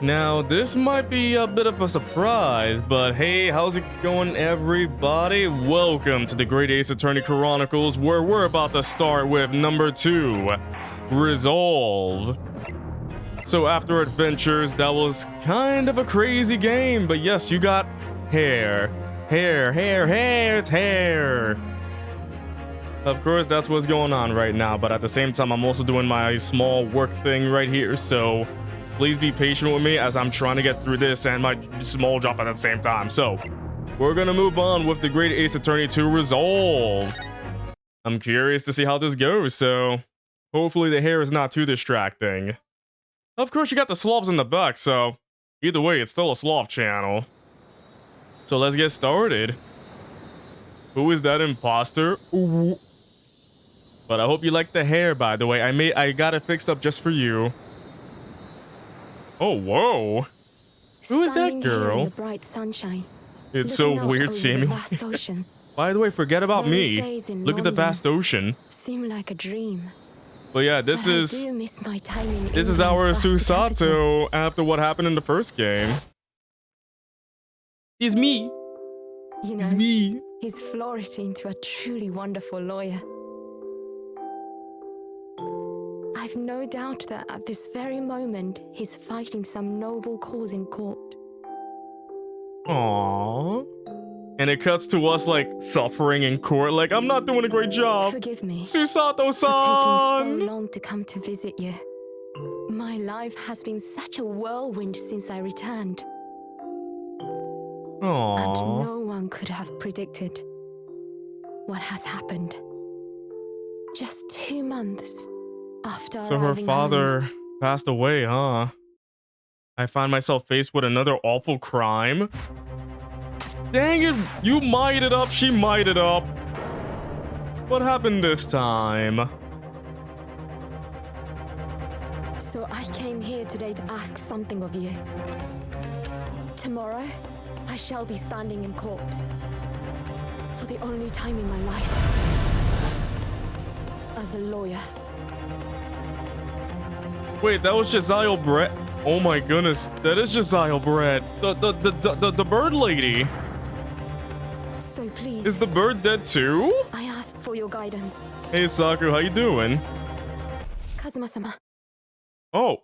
Now, this might be a bit of a surprise, but hey, how's it going, everybody? Welcome to the Great Ace Attorney Chronicles, where we're about to start with number 2, Resolve. So after adventures, that was kind of a crazy game, but yes, you got hair. It's hair. Of course, that's what's going on right now, but at the same time, I'm also doing my small work thing right here, so please be patient with me as I'm trying to get through this and my small job at the same time. So, we're gonna move on with the Great Ace Attorney 2 Resolve. I'm curious to see how this goes, so hopefully the hair is not too distracting. Of course, you got the sloths in the back, so either way, it's still a sloth channel. So let's get started. Who is that imposter? Ooh. But I hope you like the hair, by the way. I got it fixed up just for you. Oh, whoa. Who is that girl? In the bright sunshine, it's so weird seeing me. By the way, forget about me. Look at the vast ocean. Seem like a dream. But yeah, this is our Susato after what happened in the first game. It's me. You know, it's me. He's flourished into a truly wonderful lawyer. I've no doubt that at this very moment, he's fighting some noble cause in court. Aww. And it cuts to us, like, suffering in court. Like, I'm not doing a great job. Forgive me Susato-san! For taking so long to come to visit you. My life has been such a whirlwind since I returned. Aww. And no one could have predicted what has happened. Just 2 months after so her father passed away, huh? I find myself faced with another awful crime. Dang it, you might it up, she might it up. What happened this time? So I came here today to ask something of you. Tomorrow, I shall be standing in court. For the only time in my life. As a lawyer. Wait, that was Josiah Brett. Oh my goodness, that is Josiah Brett. The bird lady. So please. Is the bird dead too? I ask for your guidance. Hey Saku, how you doing? Kazuma-sama. Oh.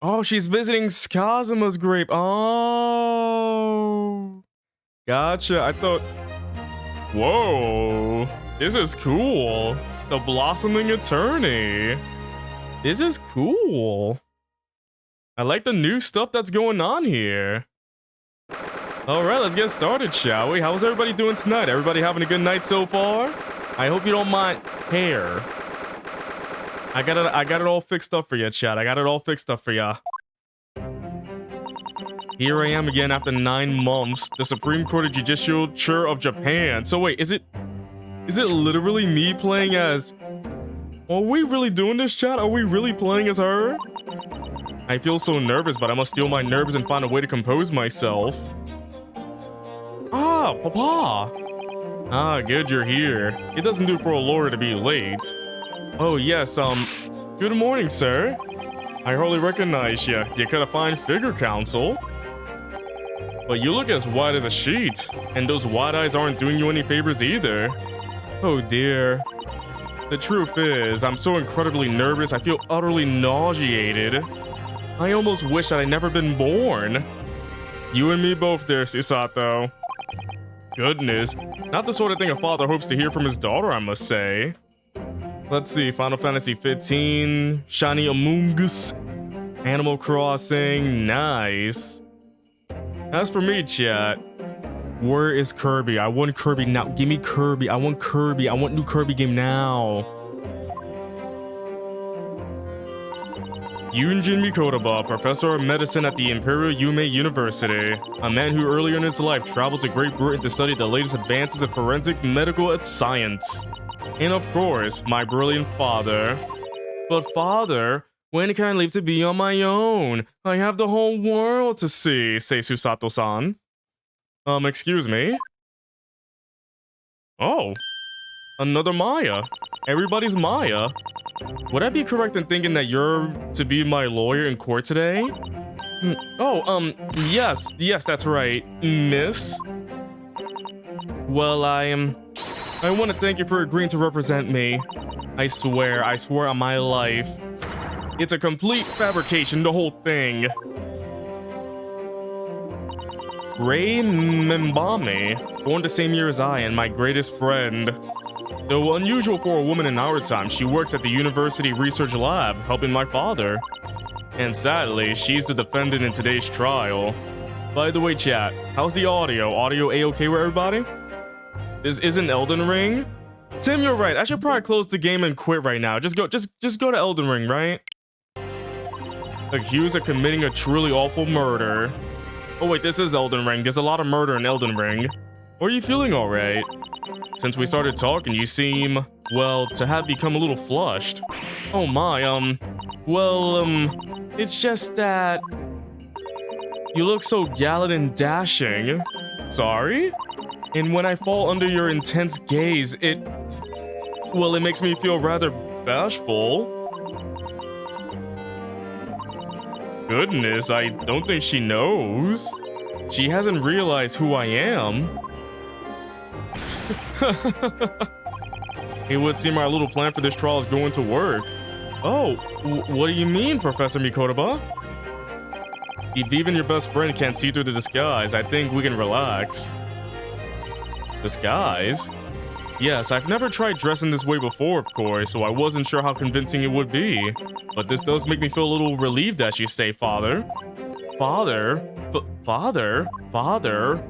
Oh, she's visiting Kazuma's grave. Oh. Gotcha. I thought. Whoa. This is cool. The blossoming attorney. This is cool. I like the new stuff that's going on here. Alright, let's get started, shall we? How's everybody doing tonight? Everybody having a good night so far? I hope you don't mind hair. I got it all fixed up for you, chat. I got it all fixed up for ya. Here I am again after 9 months. The Supreme Court of Judicature of Japan. So wait, is it literally me playing as... Are we really doing this, chat? Are we really playing as her? I feel so nervous, but I must steal my nerves and find a way to compose myself. Ah, Papa! Ah, good you're here. It doesn't do for a lawyer to be late. Oh yes, good morning, sir. I hardly recognize you. You got a fine figure, counsel. But you look as white as a sheet, and those wide eyes aren't doing you any favors either. Oh dear. The truth is, I'm so incredibly nervous, I feel utterly nauseated. I almost wish that I'd never been born. You and me both there, Susato. Goodness, not the sort of thing a father hopes to hear from his daughter, I must say. Let's see, Final Fantasy 15, Shiny Among Us, Animal Crossing, nice. As for me, chat, where is Kirby? I want Kirby now. Give me Kirby. I want Kirby. I want new Kirby game now. Yunjin Mikotoba, professor of medicine at the Imperial Yume University. A man who earlier in his life traveled to Great Britain to study the latest advances in forensic medical science. And of course, my brilliant father. But father, when can I leave to be on my own? I have the whole world to see, say Susato-san. Excuse me? Oh, another Maya. Everybody's Maya. Would I be correct in thinking that you're to be my lawyer in court today? Oh, yes, that's right, miss. Well, I want to thank you for agreeing to represent me. I swear on my life. It's a complete fabrication, the whole thing. Ray Mbame, born the same year as I and my greatest friend. Though unusual for a woman in our time, she works at the university research lab, helping my father. And sadly, she's the defendant in today's trial. By the way, chat, how's the audio? Audio A-okay with everybody? This isn't Elden Ring? Tim, you're right. I should probably close the game and quit right now. Just go to Elden Ring, right? Accused of committing a truly awful murder. Oh wait, this is Elden Ring. There's a lot of murder in Elden Ring. Are you feeling alright? Since we started talking, you seem, well, to have become a little flushed. Oh my, it's just that you look so gallant and dashing. Sorry? And when I fall under your intense gaze, it makes me feel rather bashful. Goodness, I don't think she knows. She hasn't realized who I am. It would seem our little plan for this trial is going to work. Oh, what do you mean, Professor Mikotoba? If even your best friend can't see through the disguise, I think we can relax. Disguise? Yes, I've never tried dressing this way before, of course, so I wasn't sure how convincing it would be. But this does make me feel a little relieved, as you say, Father. Father? Father? Father?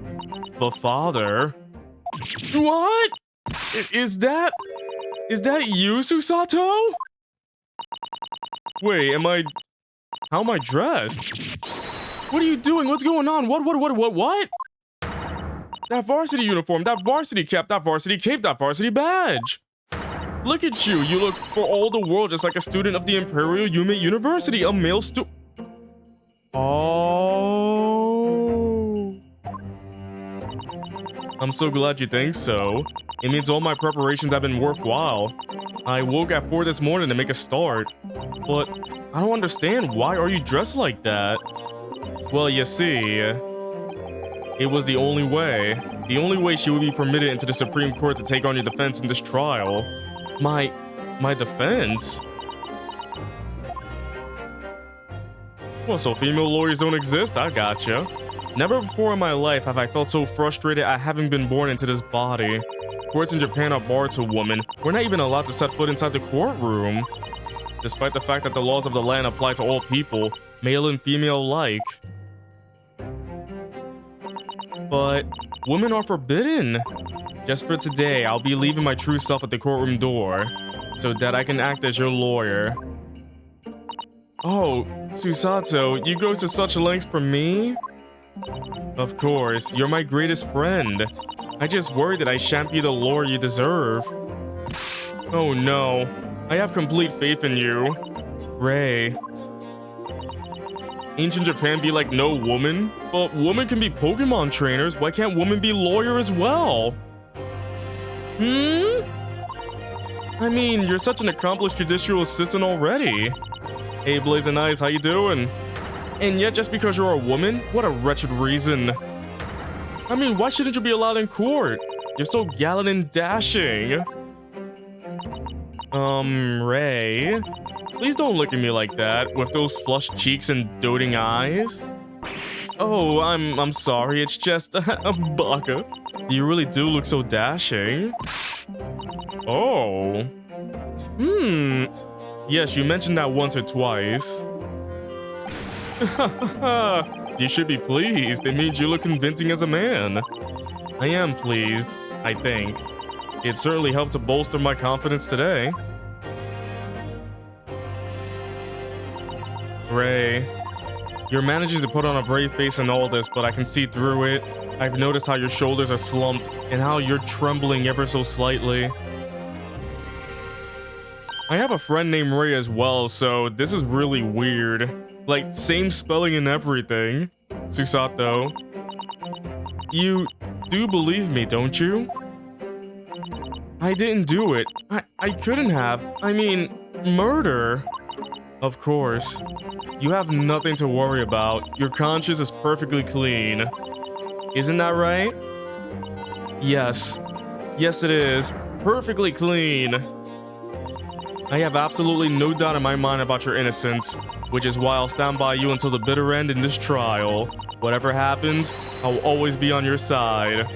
The father? What? Is that you, Susato? Wait, how am I dressed? What are you doing? What's going on? What? That varsity uniform, that varsity cap, that varsity cape, that varsity badge. Look at you. You look for all the world just like a student of the Imperial Yume University, a male Oh. I'm so glad you think so. It means all my preparations have been worthwhile. I woke at 4 this morning to make a start. But I don't understand. Why are you dressed like that? Well, you see, it was the only way. The only way she would be permitted into the Supreme Court to take on your defense in this trial. My defense? Well, so female lawyers don't exist? I gotcha. Never before in my life have I felt so frustrated at having been born into this body. Courts in Japan are barred to women. We're not even allowed to set foot inside the courtroom. Despite the fact that the laws of the land apply to all people, male and female alike. But women are forbidden. Just for today, I'll be leaving my true self at the courtroom door, so that I can act as your lawyer. Oh, Susato, you go to such lengths for me? Of course, you're my greatest friend. I just worry that I shan't be the lawyer you deserve. Oh no, I have complete faith in you. Ray. Ancient Japan be like no woman? But women can be Pokemon trainers, why can't women be lawyer as well? I mean, you're such an accomplished judicial assistant already. Hey Blazing Eyes, how you doing? And yet just because you're a woman? What a wretched reason. I mean, why shouldn't you be allowed in court? You're so gallant and dashing. Ray? Please don't look at me like that, with those flushed cheeks and doting eyes. Oh, I'm sorry, it's just a baka. You really do look so dashing. Oh. Yes, you mentioned that once or twice. You should be pleased. It means you look convincing as a man. I am pleased, I think. It certainly helped to bolster my confidence today. Ray, you're managing to put on a brave face in all this, but I can see through it. I've noticed how your shoulders are slumped and how you're trembling ever so slightly. I have a friend named Ray as well, so this is really weird. Like, same spelling and everything. Susato. You do believe me, don't you? I didn't do it. I couldn't have. I mean, murder. Of course. You have nothing to worry about. Your conscience is perfectly clean. Isn't that right? Yes. Yes, it is. Perfectly clean. I have absolutely no doubt in my mind about your innocence, which is why I'll stand by you until the bitter end in this trial. Whatever happens, I'll always be on your side.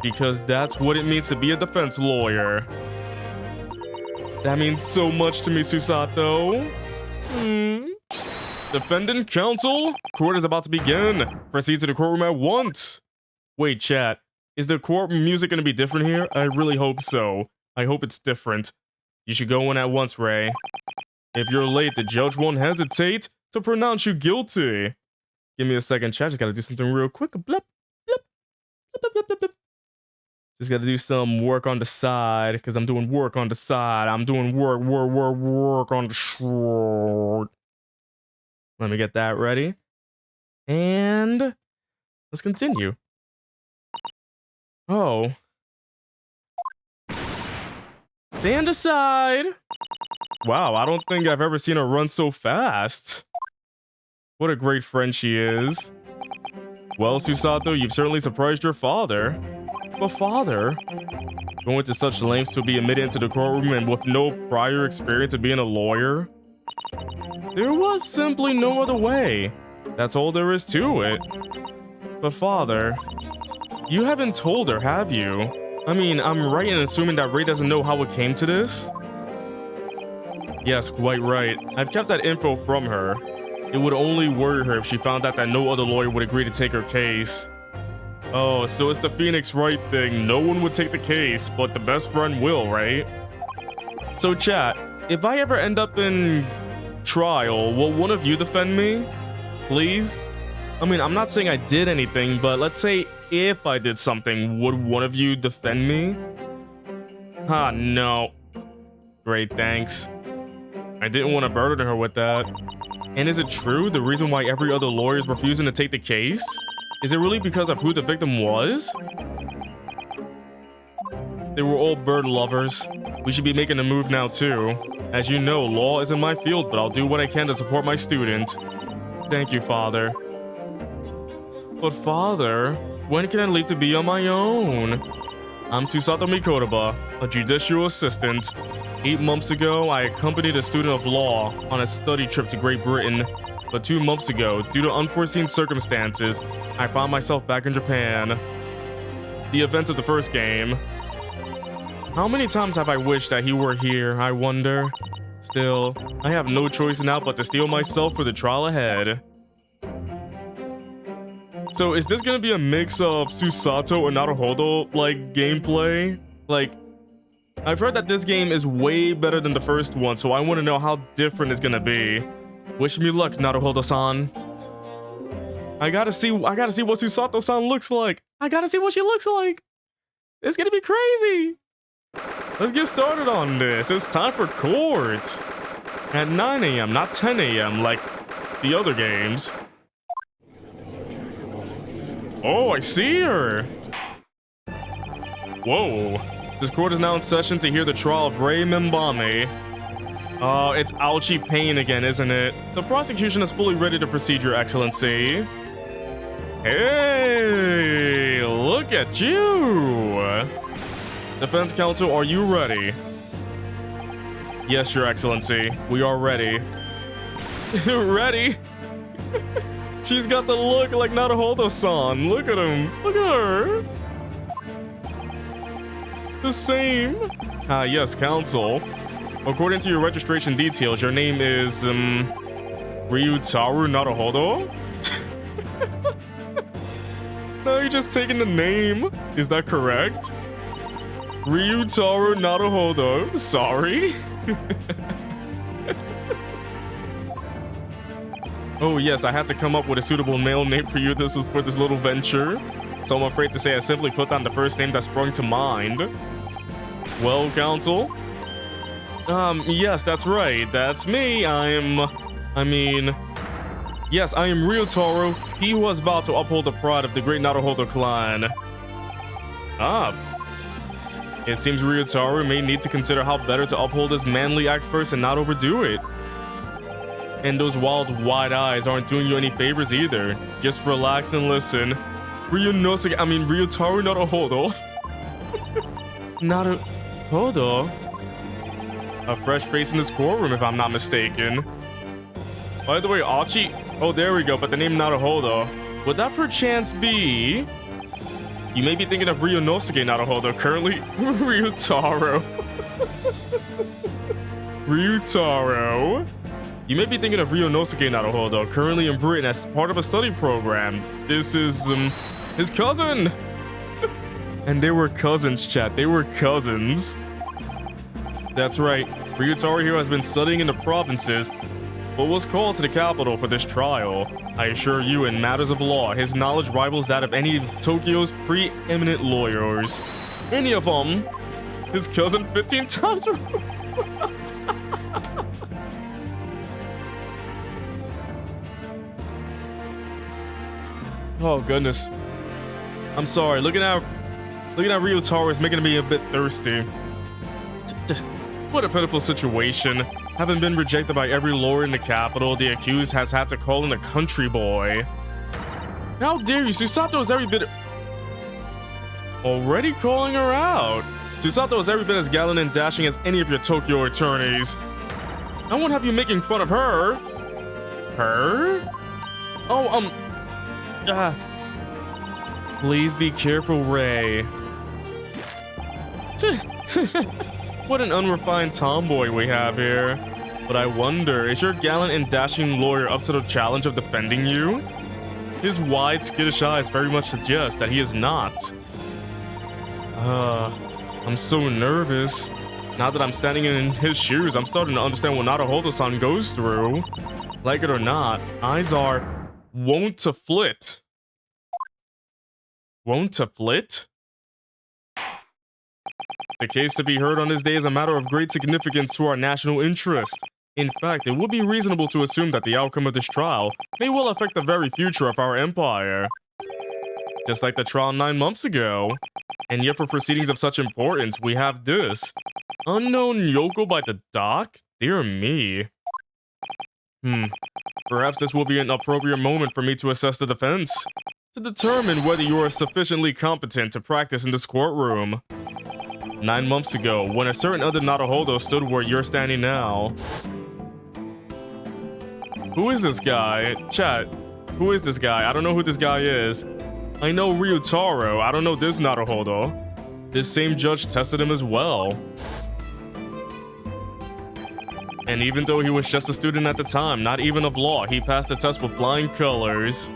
Because that's what it means to be a defense lawyer. That means so much to me, Susato. Defendant counsel, court is about to begin. Proceed to the courtroom at once. Wait, chat. Is the court music going to be different here? I really hope so. I hope it's different. You should go in at once, Ray. If you're late, the judge won't hesitate to pronounce you guilty. Give me a second, chat. Just gotta do something real quick. Blip, blip, blip, blip, blip, blip, blip. Just gotta do some work on the side, because I'm doing work on the side. I'm doing work on the short. Let me get that ready. And let's continue. Oh. Stand aside. Wow, I don't think I've ever seen her run so fast. What a great friend she is. Well, Susato, you've certainly surprised your father. But father? Going to such lengths to be admitted into the courtroom and with no prior experience of being a lawyer? There was simply no other way. That's all there is to it. But father, you haven't told her, have you? I mean, I'm right in assuming that Ray doesn't know how it came to this? Yes, quite right. I've kept that info from her. It would only worry her if she found out that no other lawyer would agree to take her case. Oh, so it's the Phoenix Wright thing. No one would take the case, but the best friend will, right? So chat, if I ever end up in trial, will one of you defend me? Please? I mean, I'm not saying I did anything, but let's say if I did something, would one of you defend me? Ah, no. Great, thanks. I didn't want to burden her with that. And is it true the reason why every other lawyer is refusing to take the case? Is it really because of who the victim was? They were all bird lovers. We should be making a move now too. As you know, law isn't my field, but I'll do what I can to support my student. Thank you, father. But father, when can I leave to be on my own? I'm Susato Mikotoba, a judicial assistant. 8 months ago, I accompanied a student of law on a study trip to Great Britain. But 2 months ago, due to unforeseen circumstances, I found myself back in Japan. The events of the first game. How many times have I wished that he were here, I wonder? Still, I have no choice now but to steel myself for the trial ahead. So is this gonna be a mix of Susato and Naruhodo, like, gameplay? Like, I've heard that this game is way better than the first one, so I want to know how different it's gonna be. Wish me luck, Naruhodo-san. I gotta see what Susato-san looks like. I gotta see what she looks like. It's gonna be crazy. Let's get started on this. It's time for court. At 9 AM, not 10 AM like the other games. Oh, I see her. Whoa. This court is now in session to hear the trial of Ray Mimbami. Oh, it's ouchie pain again, isn't it? The prosecution is fully ready to proceed, Your Excellency. Hey, look at you. Defense counsel, are you ready? Yes, Your Excellency, we are ready. Ready? She's got the look like Naruhodo-san. Look at him. Look at her. The same. Yes, counsel. According to your registration details, your name is, Ryutaru Naruhodo? No, you're just taking the name. Is that correct? Ryutaru Naruhodo. Sorry. Oh yes, I had to come up with a suitable male name for you. This was for this little venture. So I'm afraid to say I simply put down the first name that sprung to mind. Well, counsel? Yes, that's right. That's me. Yes, I am Ryutaru, he who has vowed to uphold the pride of the great Naruhodo clan. It seems Ryutaru may need to consider how better to uphold his manly act first and not overdo it. And those wild, wide eyes aren't doing you any favors either. Just relax and listen. Ryutaru Naruhodo. Naruhodo? A fresh face in this courtroom, if I'm not mistaken. By the way, Achi... Oh, there we go, but the name Naruhodo. Would that perchance be... You may be thinking of Ryunosuke Naruhodo, currently Ryutaro. Ryutaro. You may be thinking of Ryunosuke Naruhodo, currently in Britain as part of a study program. This is, his cousin! And they were cousins, chat. They were cousins. That's right. Ryutaro here has been studying in the provinces, but was called to the capital for this trial. I assure you, in matters of law, his knowledge rivals that of any of Tokyo's preeminent lawyers. Any of them. His cousin 15 times. Oh goodness. I'm sorry. Looking at Ryutaro is making me a bit thirsty. What a pitiful situation. Having been rejected by every lawyer in the capital, the accused has had to call in a country boy. How dare you? Susato is every bit... Already calling her out. Susato is every bit as gallant and dashing as any of your Tokyo attorneys. I won't have you making fun of her. Her? Oh, please be careful, Ray. What an unrefined tomboy we have here. But I wonder, is your gallant and dashing lawyer up to the challenge of defending you? His wide, skittish eyes very much suggest that he is not. I'm so nervous. Now that I'm standing in his shoes, I'm starting to understand what Naruhodo-san goes through. Like it or not, eyes are wont to flit. Wont to flit? The case to be heard on this day is a matter of great significance to our national interest. In fact, it would be reasonable to assume that the outcome of this trial may well affect the very future of our empire. Just like the trial 9 months ago. And yet for proceedings of such importance, we have this. Unknown Yoko by the dock? Dear me. Perhaps this will be an appropriate moment for me to assess the defense. To determine whether you are sufficiently competent to practice in this courtroom. 9 months ago, when a certain other Naruhodo stood where you're standing now. Who is this guy? Chat, who is this guy? I don't know who this guy is. I know Ryutaro, I don't know this Naruhodo. This same judge tested him as well. And even though he was just a student at the time, not even of law, he passed the test with flying colors.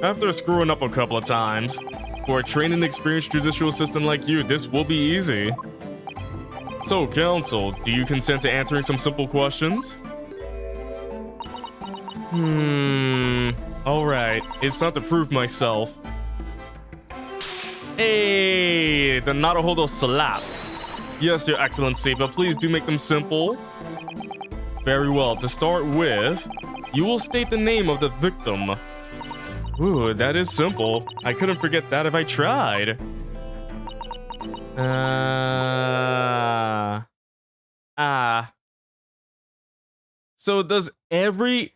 After screwing up a couple of times, for a trained and experienced judicial assistant like you, this will be easy. So, counsel, do you consent to answering some simple questions? Alright, it's time to prove myself. Hey, the Naruhodo slap. Yes, Your Excellency, but please do make them simple. Very well, to start with, you will state the name of the victim. Ooh, that is simple. I couldn't forget that if I tried. So does everybody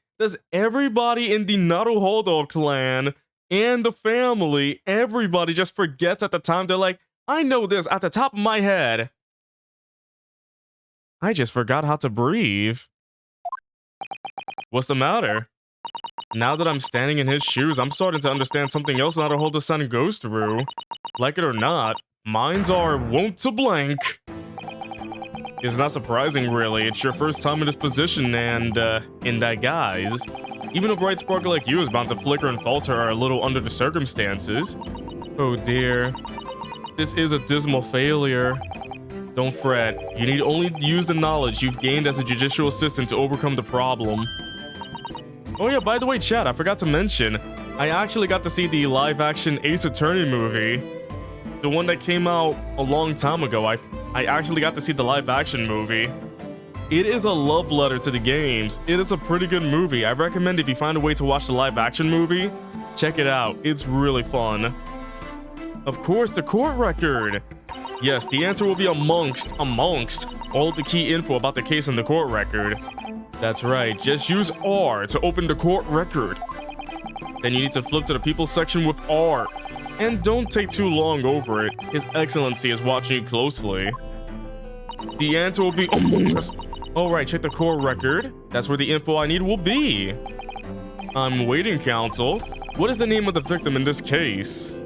in the Naruhodo clan and the family, everybody just forgets at the time? They're like, I know this at the top of my head. I just forgot how to breathe. What's the matter? Now that I'm standing in his shoes, I'm starting to understand something else Naruhodo-san goes through. Like it or not, minds are wont to blank. It's not surprising, really. It's your first time in this position and, in that guise. Even a bright spark like you is bound to flicker and falter a little under the circumstances. Oh dear. This is a dismal failure. Don't fret. You need only use the knowledge you've gained as a judicial assistant to overcome the problem. Oh yeah, by the way, chat, I forgot to mention, I actually got to see the live-action Ace Attorney movie. The one that came out a long time ago. I actually got to see the live-action movie. It is a love letter to the games. It is a pretty good movie. I recommend if you find a way to watch the live-action movie, check it out. It's really fun. Of course, the court record. Yes, the answer will be amongst all the key info about the case in the court record. That's right, just use R to open the court record. Then you need to flip to the people section with R. And don't take too long over it. His Excellency is watching you closely. The answer will be among us. Alright, check the court record. That's where the info I need will be. I'm waiting, counsel. What is the name of the victim in this case?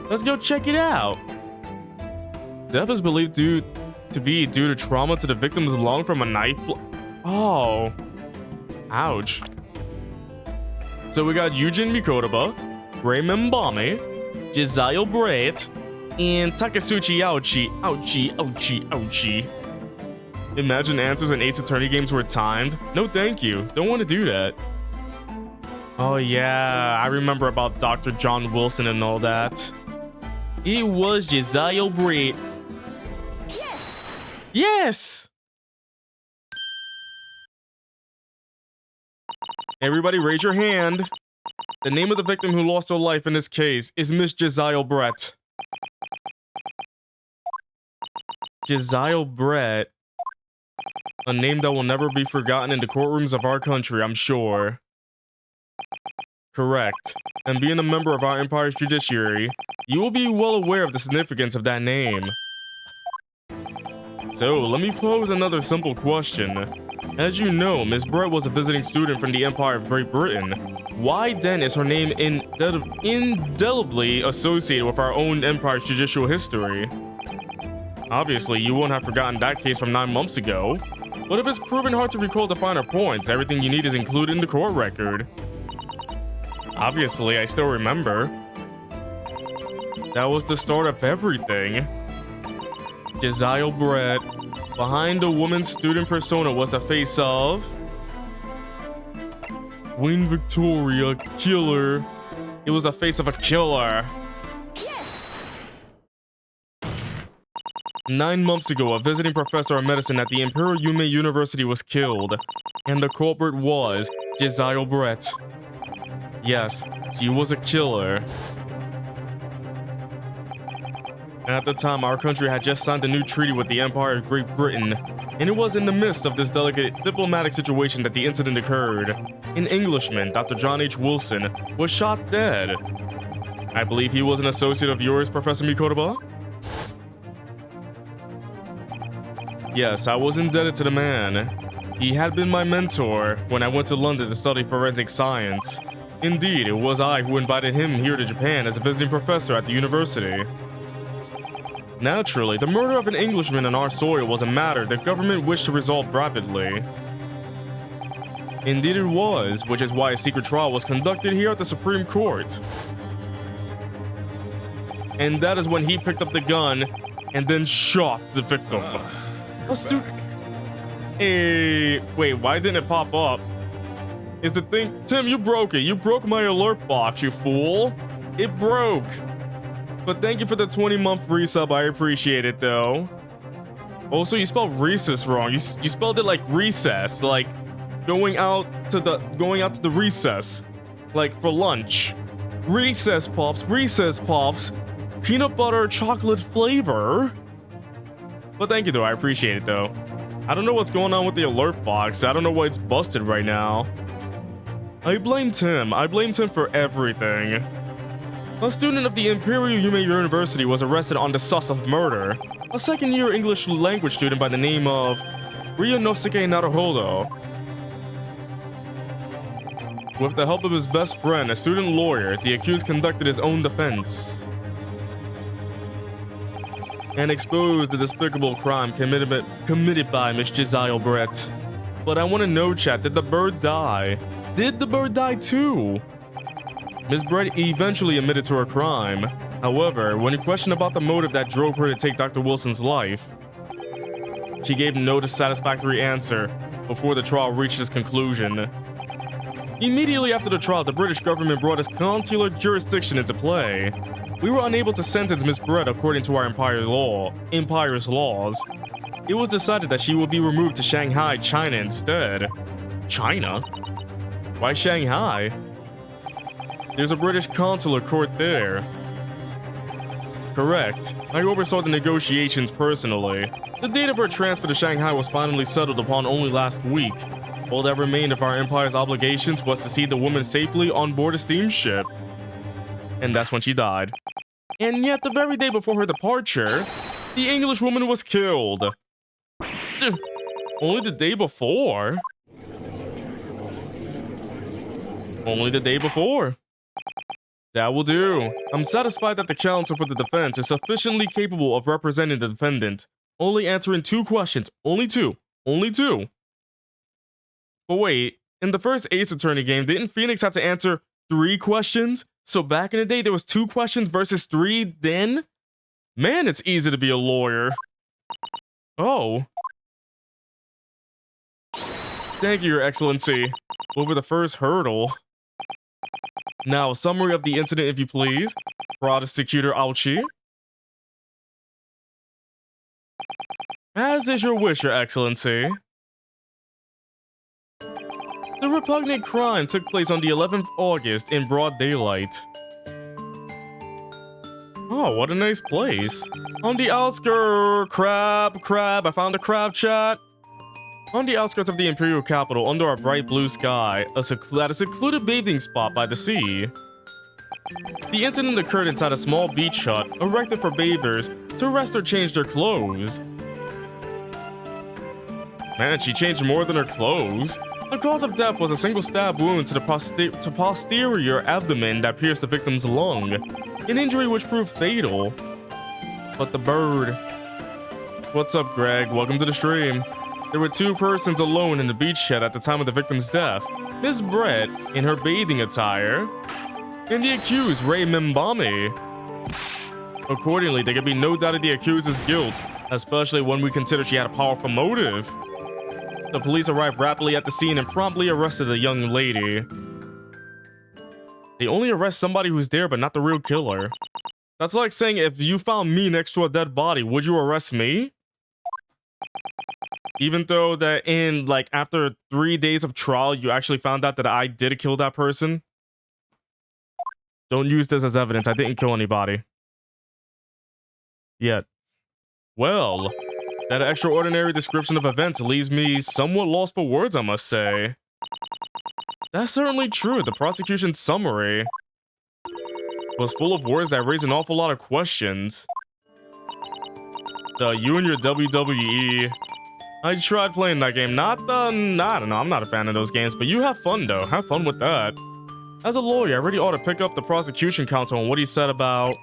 Let's go check it out. Death is believed to be due to trauma to the victim's lung from a knife. Oh. Ouch. So we got Eugene Mikotoba, Raymond Bame, Josiah Brett, and Takasuchi Ouchi. Ouchie, ouchie, ouchie. Imagine answers in Ace Attorney games were timed. No thank you. Don't want to do that. Oh yeah, I remember about Dr. John Wilson and all that. It was Josiah Brett. Yes! Yes! Everybody raise your hand. The name of the victim who lost her life in this case is Miss Josiah Brett. Josiah Brett. A name that will never be forgotten in the courtrooms of our country, I'm sure. Correct. And being a member of our empire's judiciary, you will be well aware of the significance of that name. So, let me pose another simple question. As you know, Miss Brett was a visiting student from the Empire of Great Britain. Why then is her name indelibly associated with our own empire's judicial history? Obviously, you won't have forgotten that case from 9 months ago. But if it's proven hard to recall the finer points, everything you need is included in the court record. Obviously, I still remember. That was the start of everything. Josiah Brett. Behind the woman's student persona was the face of Queen Victoria, killer. It was the face of a killer. Yes! 9 months ago, a visiting professor of medicine at the Imperial Yume University was killed. And the culprit was Josiah Brett. Yes, she was a killer. At the time, our country had just signed a new treaty with the Empire of Great Britain, and it was in the midst of this delicate diplomatic situation that the incident occurred. An Englishman, Dr. John H. Wilson, was shot dead. I believe he was an associate of yours, Professor Mikotoba? Yes, I was indebted to the man. He had been my mentor when I went to London to study forensic science. Indeed, it was I who invited him here to Japan as a visiting professor at the university. Naturally, the murder of an Englishman on our soil was a matter the government wished to resolve rapidly. Indeed it was, which is why a secret trial was conducted here at the Supreme Court. And that is when he picked up the gun and then shot the victim. Hey, wait, why didn't it pop up? Is the thing... Tim, you broke it. You broke my alert box, you fool. It broke. But thank you for the 20-month resub. I appreciate it, though. Also, you spelled recess wrong. You spelled it like recess, like going out to the recess, like for lunch. Recess pops, peanut butter chocolate flavor. But thank you, though. I appreciate it, though. I don't know what's going on with the alert box. I don't know why it's busted right now. I blame Tim. I blame Tim for everything. A student of the Imperial Yume University was arrested on the sus of murder. A second-year English language student by the name of Ryunosuke Naruhodo. With the help of his best friend, a student lawyer, the accused conducted his own defense and exposed the despicable crime committed by Miss Josiah Brett. But I want to know, chat, did the bird die? Did the bird die too? Miss Brett eventually admitted to her crime. However, when questioned about the motive that drove her to take Dr. Wilson's life, she gave no satisfactory answer before the trial reached its conclusion. Immediately after the trial, the British government brought its consular jurisdiction into play. We were unable to sentence Miss Brett according to our empire's laws. It was decided that she would be removed to Shanghai, China instead. China? Why Shanghai? There's a British consular court there. Correct. I oversaw the negotiations personally. The date of her transfer to Shanghai was finally settled upon only last week. All that remained of our empire's obligations was to see the woman safely on board a steamship. And that's when she died. And yet, the very day before her departure, the English woman was killed. Only the day before? Only the day before. That will do. I'm satisfied that the counsel for the defense is sufficiently capable of representing the defendant. Only answering 2 questions. Only 2. Only 2. But wait, in the first Ace Attorney game, didn't Phoenix have to answer 3 questions? So back in the day, there was 2 questions versus 3 then? Man, it's easy to be a lawyer. Oh. Thank you, Your Excellency. Over the first hurdle. Now, a summary of the incident, if you please. Prosecutor Auchi. As is your wish, Your Excellency. The repugnant crime took place on the 11th August in broad daylight. Oh, what a nice place. On the outskirts, crab, I found a crab, chat. On the outskirts of the Imperial Capital, under a bright blue sky, at a secluded bathing spot by the sea. The incident occurred inside a small beach hut, erected for bathers to rest or change their clothes. Man, she changed more than her clothes. The cause of death was a single stab wound to the posterior abdomen that pierced the victim's lung, an injury which proved fatal. But the bird... What's up, Greg? Welcome to the stream. There were 2 persons alone in the beach shed at the time of the victim's death. Miss Brett, in her bathing attire, and the accused, Ray Mimbami. Accordingly, there can be no doubt of the accused's guilt, especially when we consider she had a powerful motive. The police arrived rapidly at the scene and promptly arrested the young lady. They only arrest somebody who's there, but not the real killer. That's like saying if you found me next to a dead body, would you arrest me? Even though that in, like, after 3 days of trial, you actually found out that I did kill that person. Don't use this as evidence. I didn't kill anybody. Yet. Well, that extraordinary description of events leaves me somewhat lost for words, I must say. That's certainly true. The prosecution's summary was full of words that raised an awful lot of questions. You and your WWE. I tried playing that game. I don't know. I'm not a fan of those games, but you have fun, though. Have fun with that. As a lawyer, I really ought to pick up the prosecution counsel on what he said about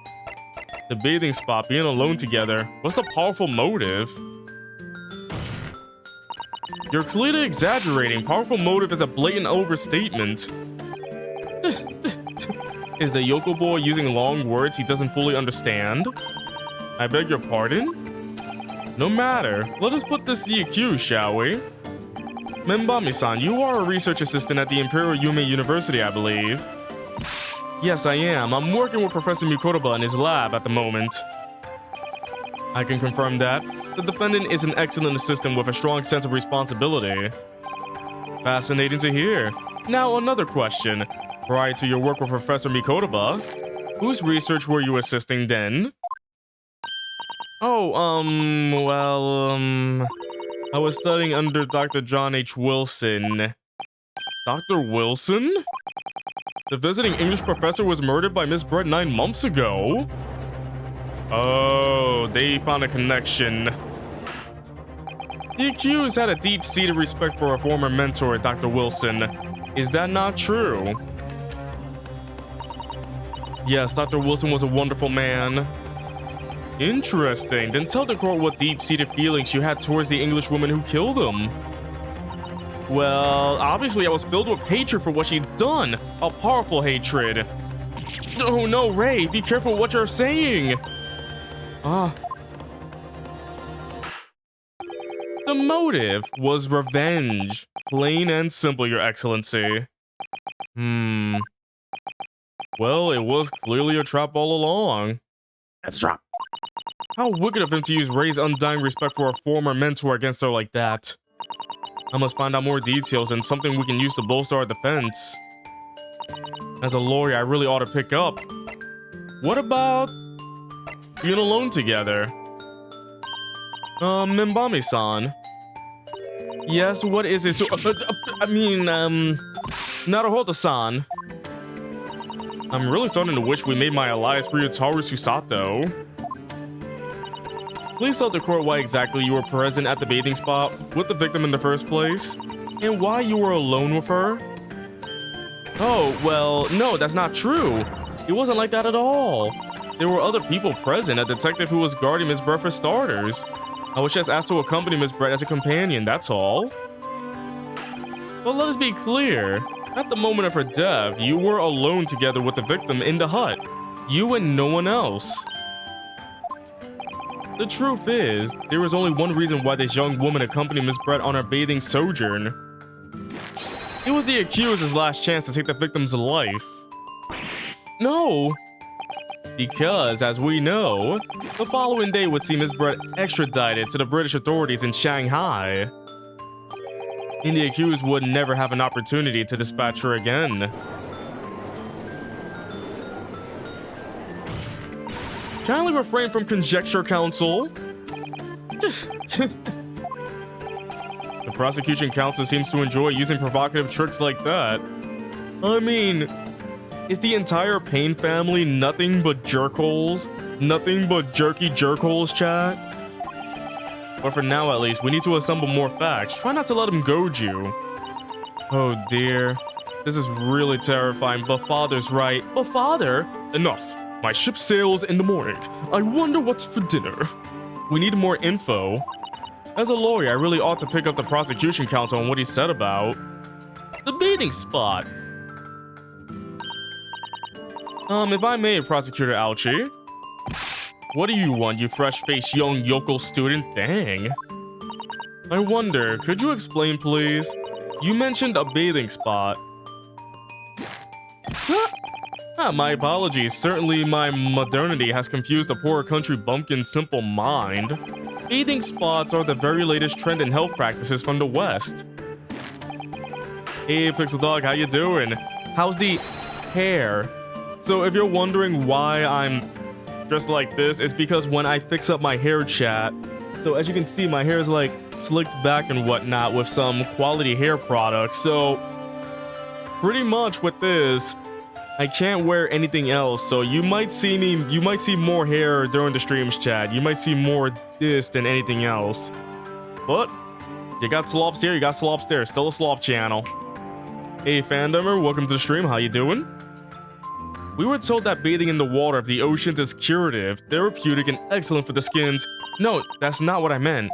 the bathing spot being alone together. What's the powerful motive? You're clearly exaggerating. Powerful motive is a blatant overstatement. Is the Yoko boy using long words he doesn't fully understand? I beg your pardon? No matter. Let us put this to the accused, shall we? Mimbami-san, you are a research assistant at the Imperial Yume University, I believe. Yes, I am. I'm working with Professor Mikotoba in his lab at the moment. I can confirm that. The defendant is an excellent assistant with a strong sense of responsibility. Fascinating to hear. Now, another question. Prior to your work with Professor Mikotoba, whose research were you assisting then? Oh, I was studying under Dr. John H. Wilson. Dr. Wilson? The visiting English professor was murdered by Miss Brett 9 months ago? Oh, they found a connection. The accused had a deep-seated respect for a former mentor, Dr. Wilson. Is that not true? Yes, Dr. Wilson was a wonderful man. Interesting. Then tell the court what deep-seated feelings you had towards the English woman who killed him. Well, obviously I was filled with hatred for what she'd done. A powerful hatred. Oh no, Ray, be careful what you're saying. The motive was revenge. Plain and simple, Your Excellency. Well, it was clearly a trap all along. It's a trap. How wicked of him to use Ray's undying respect for a former mentor against her like that. I must find out more details and something we can use to bolster our defense. As a lawyer, I really ought to pick up. What about being alone together? Mimbami-san. Yes, what is it? So, I mean, Naruhodo-san. I'm really starting to wish we made my allies Ryutaru Susato. Please tell the court why exactly you were present at the bathing spot with the victim in the first place, and why you were alone with her. Oh, well, no, that's not true. It wasn't like that at all. There were other people present, a detective who was guarding Miss Brett for starters. I was just asked to accompany Miss Brett as a companion, that's all. But let us be clear. At the moment of her death, you were alone together with the victim in the hut. You and no one else. The truth is, there was only one reason why this young woman accompanied Miss Brett on her bathing sojourn. It was the accuser's last chance to take the victim's life. No! Because, as we know, the following day would see Miss Brett extradited to the British authorities in Shanghai. And the accused would never have an opportunity to dispatch her again. Kindly refrain from conjecture, counsel. The prosecution counsel seems to enjoy using provocative tricks like that. I mean, is the entire Payne family nothing but jerkholes? Nothing but jerky jerkholes, chat? But for now, at least, we need to assemble more facts. Try not to let him goad you. Oh dear. This is really terrifying, but Father's right. But Father? Enough. My ship sails in the morning. I wonder what's for dinner. We need more info. As a lawyer, I really ought to pick up the prosecution counsel on what he said about the bathing spot. If I may, Prosecutor Alchi. What do you want, you fresh-faced young yokel student? Dang. I wonder, could you explain, please? You mentioned a bathing spot. My apologies. Certainly my modernity has confused a poor country bumpkin's simple mind. Bathing spots are the very latest trend in health practices from the West. Hey, Pixel Dog, how you doing? How's the hair? So if you're wondering why I'm dressed like this, it's because when I fix up my hair, chat. So as you can see, my hair is like slicked back and whatnot with some quality hair products. So pretty much with this, I can't wear anything else. So you might see more hair during the streams, chat. You might see more this than anything else. But you got sloths here, you got sloths there. Still a sloth channel. Hey fandomer, welcome to the stream. How you doing? We were told that bathing in the water of the oceans is curative, therapeutic, and excellent for the skins. No, that's not what I meant.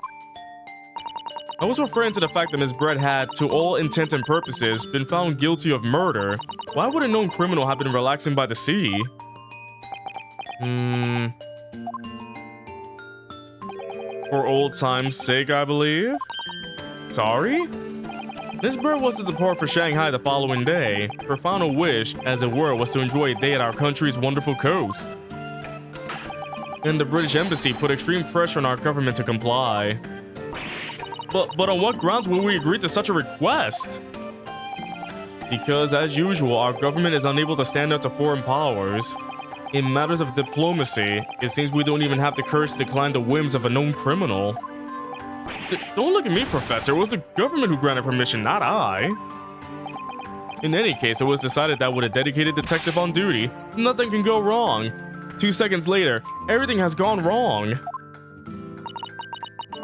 I was referring to the fact that Ms. Brett had, to all intents and purposes, been found guilty of murder. Why would a known criminal have been relaxing by the sea? For old time's sake, I believe? Sorry? Ms. Brett was to depart for Shanghai the following day. Her final wish, as it were, was to enjoy a day at our country's wonderful coast. And the British Embassy put extreme pressure on our government to comply. But on what grounds would we agree to such a request? Because, as usual, our government is unable to stand up to foreign powers. In matters of diplomacy, it seems we don't even have the courage to decline the whims of a known criminal. Don't look at me, Professor. It was the government who granted permission, not I. In any case, it was decided that with a dedicated detective on duty, nothing can go wrong. 2 seconds later, everything has gone wrong.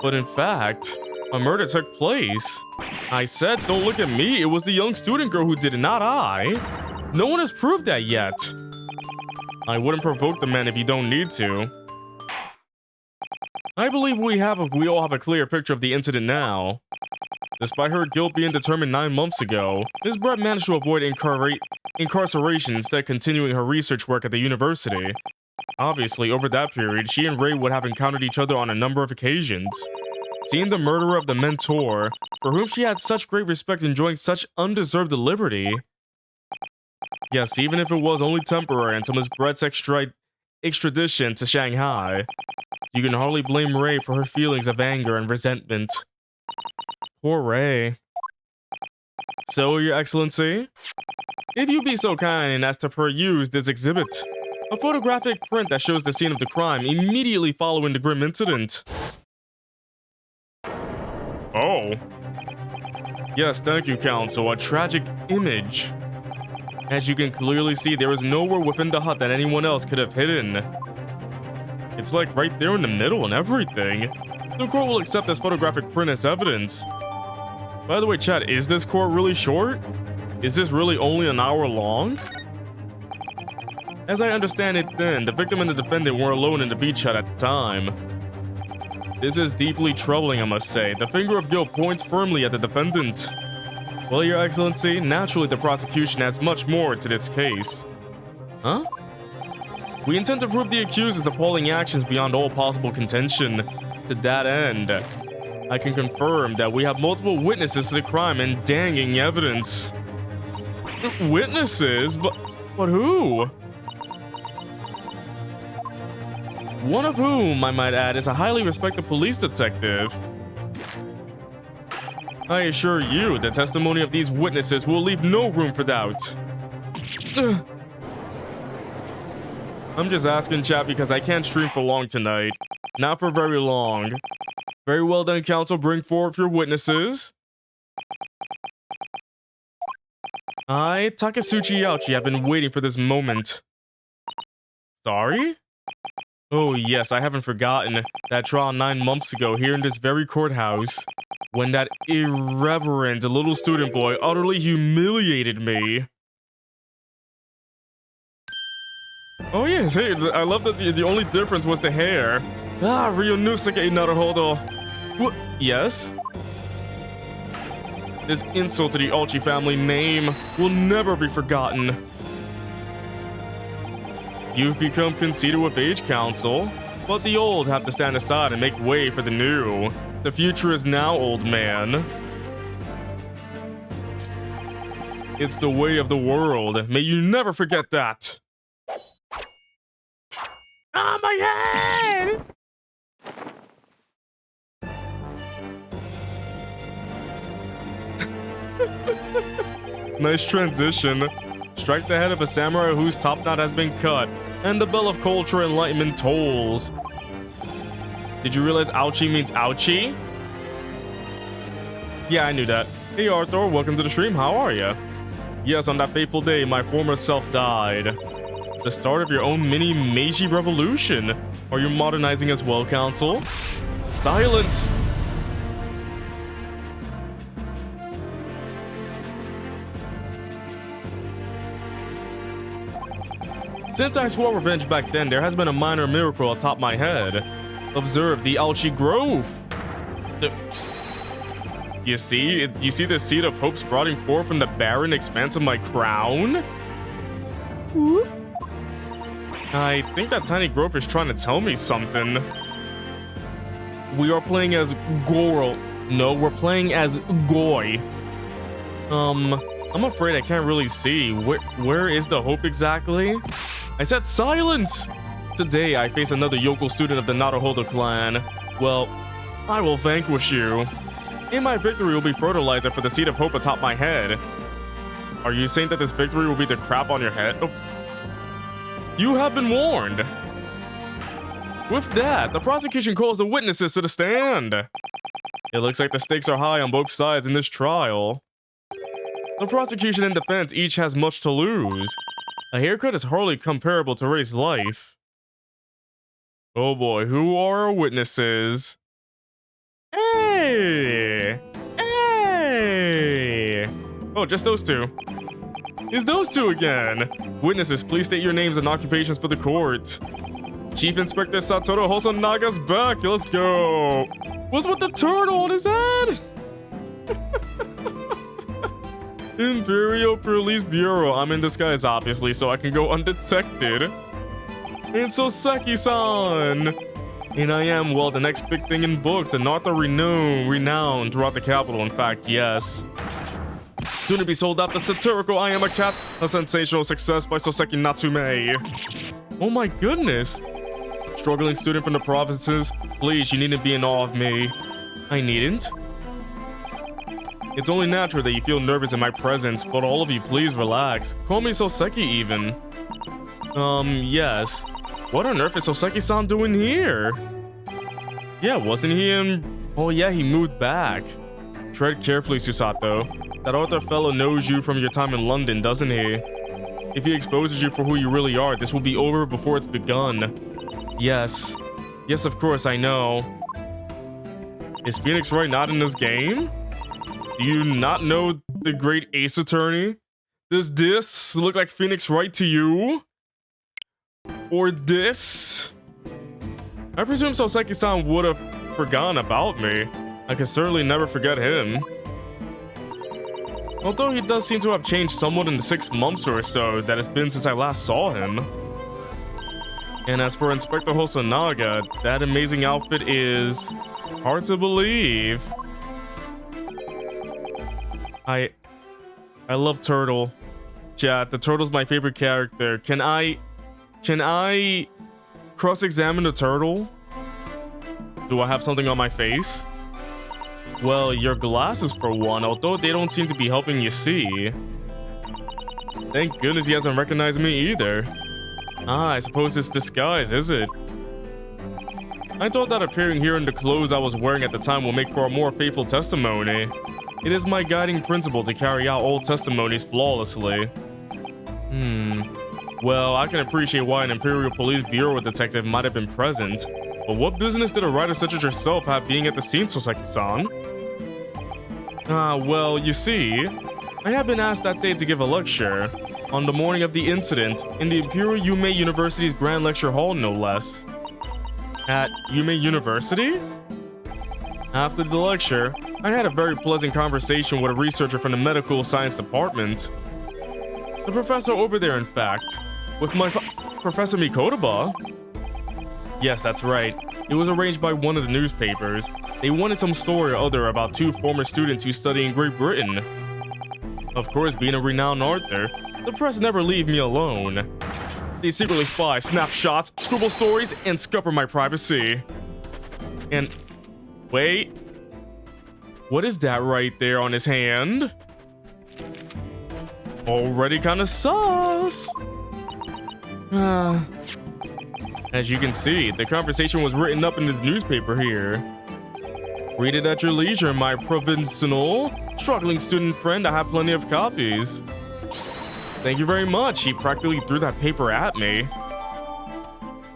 But in fact, a murder took place. I said, don't look at me. It was the young student girl who did it, not I. No one has proved that yet. I wouldn't provoke the man if you don't need to. I believe we all have a clear picture of the incident now. Despite her guilt being determined 9 months ago, Ms. Brett managed to avoid incarceration instead continuing her research work at the university. Obviously, over that period, she and Ray would have encountered each other on a number of occasions. Seeing the murderer of the mentor, for whom she had such great respect, enjoying such undeserved liberty. Yes, even if it was only temporary until Ms. Brett's extradition to Shanghai. You can hardly blame Ray for her feelings of anger and resentment. Poor Ray. So, Your Excellency, if you be so kind as to peruse this exhibit, a photographic print that shows the scene of the crime immediately following the grim incident. Oh. Yes, thank you, Counsel. A tragic image. As you can clearly see, there is nowhere within the hut that anyone else could have hidden. It's like right there in the middle and everything. The court will accept this photographic print as evidence. By the way, chat, is this court really short? Is this really only an hour long? As I understand it then, the victim and the defendant were alone in the beach hut at the time. This is deeply troubling, I must say. The finger of guilt points firmly at the defendant. Well, Your Excellency, naturally the prosecution has much more to this case. Huh? We intend to prove the accused's appalling actions beyond all possible contention. To that end, I can confirm that we have multiple witnesses to the crime and damning evidence. Witnesses? But who? One of whom, I might add, is a highly respected police detective. I assure you, the testimony of these witnesses will leave no room for doubt. Ugh. I'm just asking, chat, because I can't stream for long tonight. Not for very long. Very well done, Counsel. Bring forth your witnesses. I, Takasuchi Yauchi, have been waiting for this moment. Sorry? Oh yes, I haven't forgotten that trial 9 months ago here in this very courthouse, when that irreverent little student boy utterly humiliated me. Oh yes, hey, I love that the only difference was the hair. Ah, Ryunosuke Naruhodo. What? Yes? This insult to the Ulchi family name will never be forgotten. You've become conceited with age, Counsel, but the old have to stand aside and make way for the new. The future is now, old man. It's the way of the world. May you never forget that. Ah, my head! Nice transition. Strike the head of a samurai whose top knot has been cut, and the bell of culture enlightenment tolls. Did you realize ouchie means ouchie? Yeah, I knew that. Hey Arthur, welcome to the stream, how are you? Yes, on that fateful day, my former self died. The start of your own mini Meiji revolution. Are you modernizing as well, Counsel? Silence! Since I swore revenge back then, there has been a minor miracle atop my head. Observe the Alchi growth. You see the seed of hope sprouting forth from the barren expanse of my crown? Whoop. I think that tiny growth is trying to tell me something. We are playing as Goro. No, we're playing as Goi. I'm afraid I can't really see. Where is the hope exactly? I said silence! Today, I face another yokel student of the Naruhodo clan. Well, I will vanquish you. And my victory will be fertilizer for the seed of hope atop my head. Are you saying that this victory will be the crap on your head? Oh. You have been warned. With that, the prosecution calls the witnesses to the stand. It looks like the stakes are high on both sides in this trial. The prosecution and defense each has much to lose. A haircut is hardly comparable to Ray's life. Oh boy, who are our witnesses? Hey! Hey! Oh, just those two. It's those two again. Witnesses, please state your names and occupations for the court. Chief Inspector Satoru Hosonaga's back. Let's go. What's with the turtle on his head? Imperial Police Bureau. I'm in disguise, obviously, so I can go undetected. And Soseki-san. And I am, well, the next big thing in books, an author renowned throughout the capital, in fact, yes. Soon to be sold out, the satirical I Am a Cat, a sensational success by Soseki Natsume. Oh my goodness. Struggling student from the provinces, please, you needn't be in awe of me. I needn't. It's only natural that you feel nervous in my presence, but all of you, please relax. Call me Soseki even. Yes. What on earth is Soseki-san doing here? Yeah, wasn't he in... Oh yeah, he moved back. Tread carefully, Susato. That Arthur fellow knows you from your time in London, doesn't he? If he exposes you for who you really are, this will be over before it's begun. Yes. Yes, of course, I know. Is Phoenix Wright not in this game? Do you not know the great Ace Attorney? Does this look like Phoenix Wright to you? Or this? I presume Soseki-san would have forgotten about me. I can certainly never forget him. Although he does seem to have changed somewhat in the 6 months or so that it's been since I last saw him. And as for Inspector Hosonaga, that amazing outfit is hard to believe. I love Turtle. Chat, the Turtle's my favorite character. Can I cross-examine the Turtle? Do I have something on my face? Well, your glasses for one, although they don't seem to be helping you see. Thank goodness he hasn't recognized me either. Ah, I suppose it's disguise, is it? I thought that appearing here in the clothes I was wearing at the time will make for a more faithful testimony. It is my guiding principle to carry out all testimonies flawlessly. Well, I can appreciate why an Imperial Police Bureau detective might have been present, but what business did a writer such as yourself have being at the scene, Soseki-san? Well, you see, I had been asked that day to give a lecture on the morning of the incident in the Imperial Yume University's Grand Lecture Hall, no less. At Yume University? After the lecture, I had a very pleasant conversation with a researcher from the medical science department. The professor over there, in fact, with my Professor Mikotoba. Yes, that's right. It was arranged by one of the newspapers. They wanted some story or other about 2 former students who study in Great Britain. Of course, being a renowned author, the press never leave me alone. They secretly spy, snap shots, scribble stories, and scupper my privacy. And wait, what is that right there on his hand? Already kind of sus. As you can see, the conversation was written up in this newspaper here. Read it at your leisure, my provincial, struggling student friend. I have plenty of copies. Thank you very much. He practically threw that paper at me.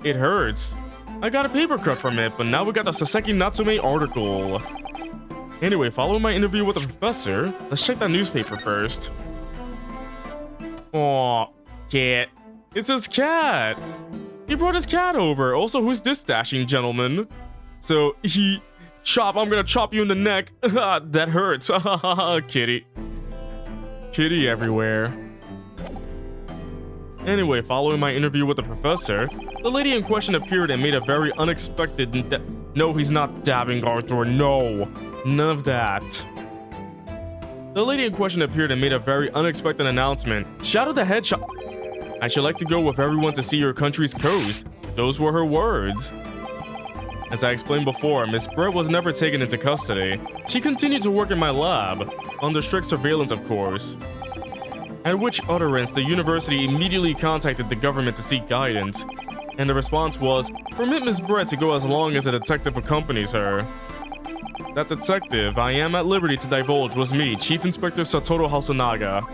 It hurts. I got a paper cut from it, but now we got the Saseki Natsume article. Anyway, following my interview with the professor, let's check that newspaper first. Aw, cat. It's his cat. He brought his cat over. Also, who's this dashing gentleman? So, I'm gonna chop you in the neck. That hurts. Kitty. Kitty everywhere. Anyway, following my interview with the professor, the lady in question appeared and made a very unexpected No, he's not dabbing Arthur. No. None of that. The lady in question appeared and made a very unexpected announcement. Shadow the Hedgehog. I should like to go with everyone to see your country's coast. Those were her words. As I explained before, Miss Brett was never taken into custody. She continued to work in my lab, under strict surveillance of course. At which utterance, the university immediately contacted the government to seek guidance. And the response was, permit Miss Brett to go as long as a detective accompanies her. That detective I am at liberty to divulge was me, Chief Inspector Satoru Hosonaga.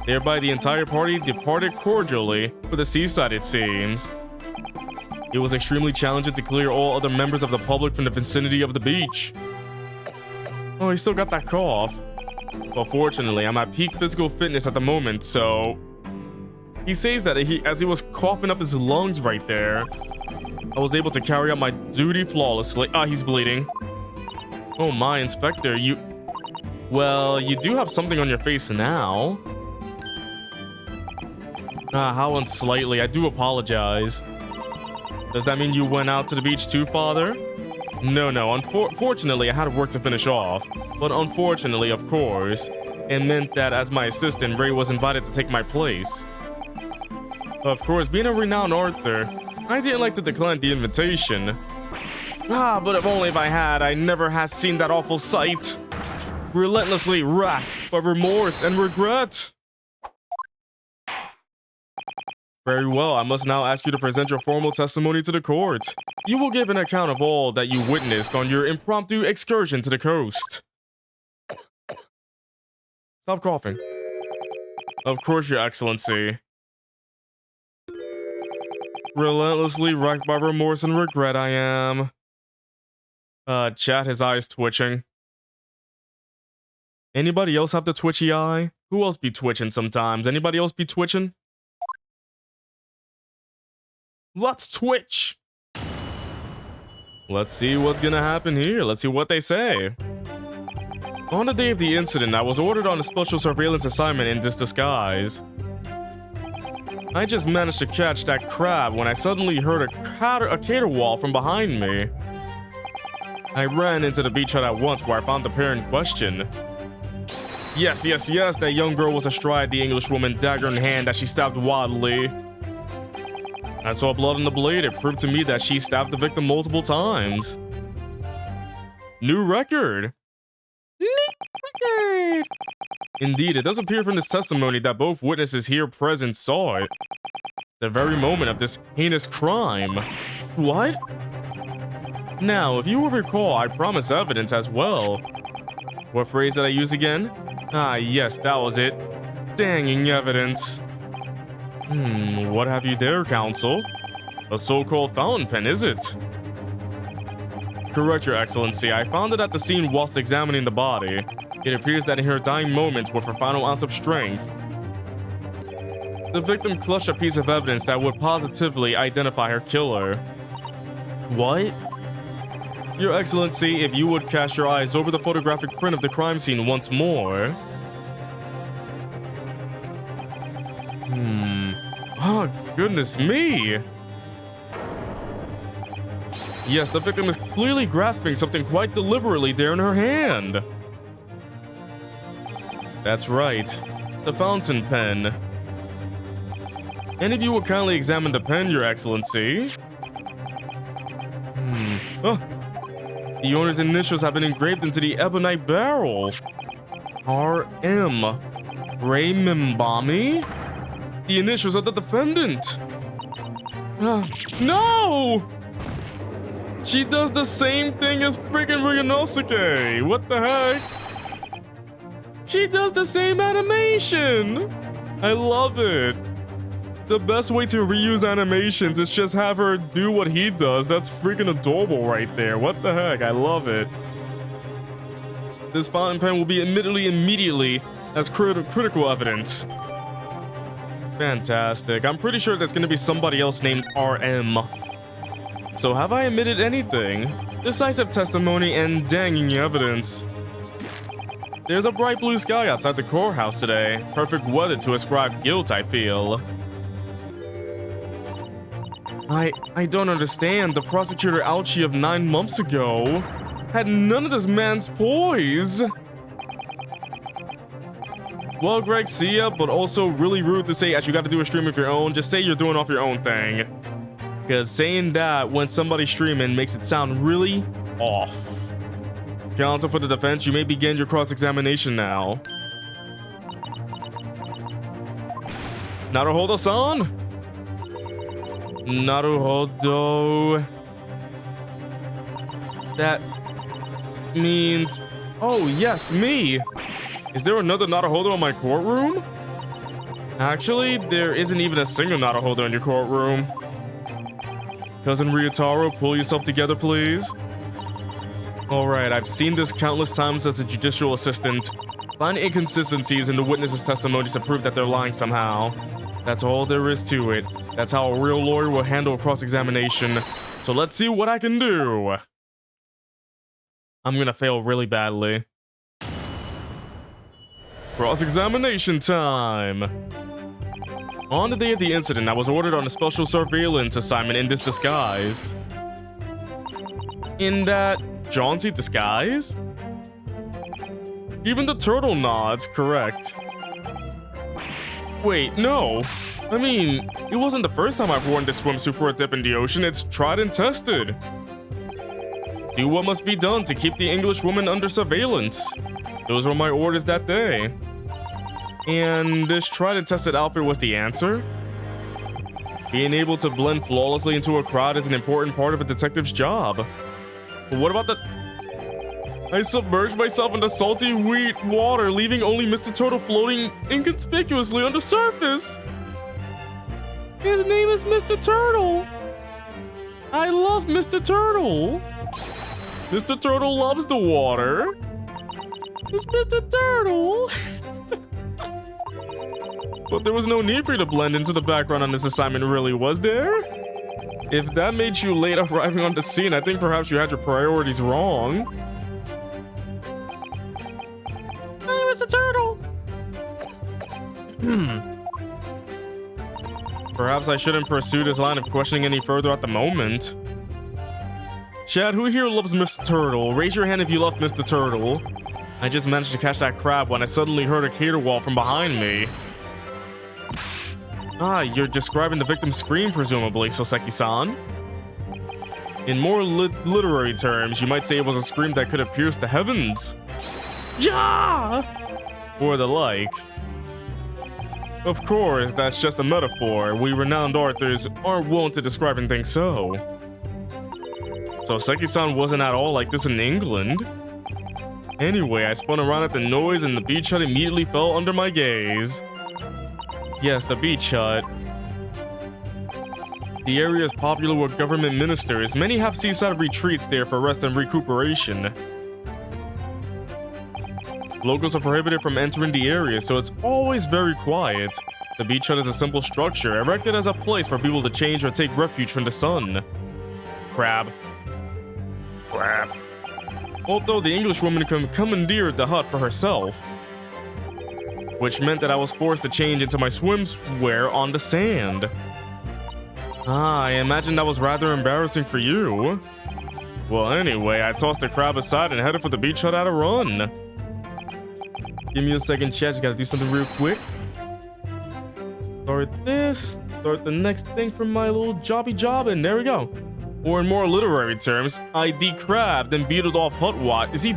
Thereby the entire party departed cordially for the seaside, it seems. It was extremely challenging to clear all other members of the public from the vicinity of the beach. Oh, he still got that cough. But fortunately, I'm at peak physical fitness at the moment, so... He says that as he was coughing up his lungs right there, I was able to carry out my duty flawlessly. Ah, he's bleeding. Oh my, Inspector, Well, you do have something on your face now. How unslightly. I do apologize. Does that mean you went out to the beach too, Father? No. Fortunately, I had work to finish off. But unfortunately, of course, it meant that as my assistant, Ray was invited to take my place. Of course, being a renowned author, I didn't like to decline the invitation. But if only if I had, I never had seen that awful sight. Relentlessly racked by remorse and regret. Very well, I must now ask you to present your formal testimony to the court. You will give an account of all that you witnessed on your impromptu excursion to the coast. Stop coughing. Of course, Your Excellency. Relentlessly wrecked by remorse and regret I am. Chat, his eyes twitching. Anybody else have the twitchy eye? Who else be twitching sometimes? Anybody else be twitching? Let's twitch! Let's see what's gonna happen here. Let's see what they say. On the day of the incident, I was ordered on a special surveillance assignment in this disguise. I just managed to catch that crab when I suddenly heard a caterwaul from behind me. I ran into the beach hut at once where I found the pair in question. Yes, that young girl was astride the Englishwoman, dagger in hand, as she stabbed wildly. I saw blood on the blade. It proved to me that she stabbed the victim multiple times. New record! Indeed, it does appear from this testimony that both witnesses here present saw it. The very moment of this heinous crime. What? Now, if you will recall, I promised evidence as well. What phrase did I use again? Ah, yes, that was it. Danging evidence. What have you there, counsel? A so-called fountain pen, is it? Correct, Your Excellency. I found it at the scene whilst examining the body. It appears that in her dying moments, with her final ounce of strength, the victim clutched a piece of evidence that would positively identify her killer. What? Your Excellency, if you would cast your eyes over the photographic print of the crime scene once more. Oh, goodness me! Yes, the victim is clearly grasping something quite deliberately there in her hand. That's right, the fountain pen. And if you will kindly examine the pen, Your Excellency. Oh, the owner's initials have been engraved into the ebonite barrel. R.M. Ray Mimbami? The initials of the defendant. No! She does the same thing as freaking Ryunosuke. What the heck? She does the same animation. I love it. The best way to reuse animations is just have her do what he does. That's freaking adorable right there. What the heck? I love it. This fountain pen will be admitted immediately as critical evidence. Fantastic. I'm pretty sure there's gonna be somebody else named RM. So have I admitted anything? Decisive testimony and danging evidence. There's a bright blue sky outside the courthouse today. Perfect weather to ascribe guilt, I feel. I don't understand. The prosecutor Ouchie of 9 months ago had none of this man's poise. Well, Greg, see ya, but also really rude to say as you gotta do a stream of your own. Just say you're doing off your own thing. Because saying that when somebody's streaming makes it sound really off. Counsel for the defense, you may begin your cross-examination now. Naruhodo-san? Naruhodo. That means... Oh, yes, me. Is there another Naruhodo in my courtroom? Actually, there isn't even a single Naruhodo in your courtroom. Cousin Ryutaro, pull yourself together, please. Alright, I've seen this countless times as a judicial assistant. Find inconsistencies in the witnesses' testimonies to prove that they're lying somehow. That's all there is to it. That's how a real lawyer will handle a cross-examination. So let's see what I can do. I'm gonna fail really badly. Cross-examination time! On the day of the incident, I was ordered on a special surveillance assignment in this disguise. In that jaunty disguise? Even the turtle nods, correct. Wait, no. I mean, it wasn't the first time I've worn this swimsuit for a dip in the ocean. It's tried and tested. Do what must be done to keep the Englishwoman under surveillance. Those were my orders that day. And this tried and tested outfit was the answer? Being able to blend flawlessly into a crowd is an important part of a detective's job. But what about the... I submerged myself into salty wheat water, leaving only Mr. Turtle floating inconspicuously on the surface. His name is Mr. Turtle. I love Mr. Turtle. Mr. Turtle loves the water. It's Mr. Turtle. But there was no need for you to blend into the background on this assignment, really, was there? If that made you late arriving on the scene, I think perhaps you had your priorities wrong. Hey, Mr. Turtle. Perhaps I shouldn't pursue this line of questioning any further at the moment. Chad, who here loves Mr. Turtle? Raise your hand if you love Mr. Turtle. I just managed to catch that crab when I suddenly heard a caterwaul from behind me. Ah, you're describing the victim's scream, presumably, Soseki-san. In more literary terms, you might say it was a scream that could have pierced the heavens. Yeah! Or the like. Of course, that's just a metaphor. We renowned authors aren't wont to describing things so. Soseki-san wasn't at all like this in England. Anyway, I spun around at the noise and the beach hut immediately fell under my gaze. Yes, the beach hut. The area is popular with government ministers. Many have seaside retreats there for rest and recuperation. Locals are prohibited from entering the area, so it's always very quiet. The beach hut is a simple structure, erected as a place for people to change or take refuge from the sun. Crab. Crab. Although the Englishwoman commandeered the hut for herself, which meant that I was forced to change into my swimwear on the sand. Ah, I imagine that was rather embarrassing for you. Well, anyway, I tossed the crab aside and headed for the beach hut at a run. Give me a second, chat. Just gotta do something real quick. Start this. Start the next thing from my little jobby job, and there we go. Or in more literary terms, I decrabbed and beated off Hutwat. Is he...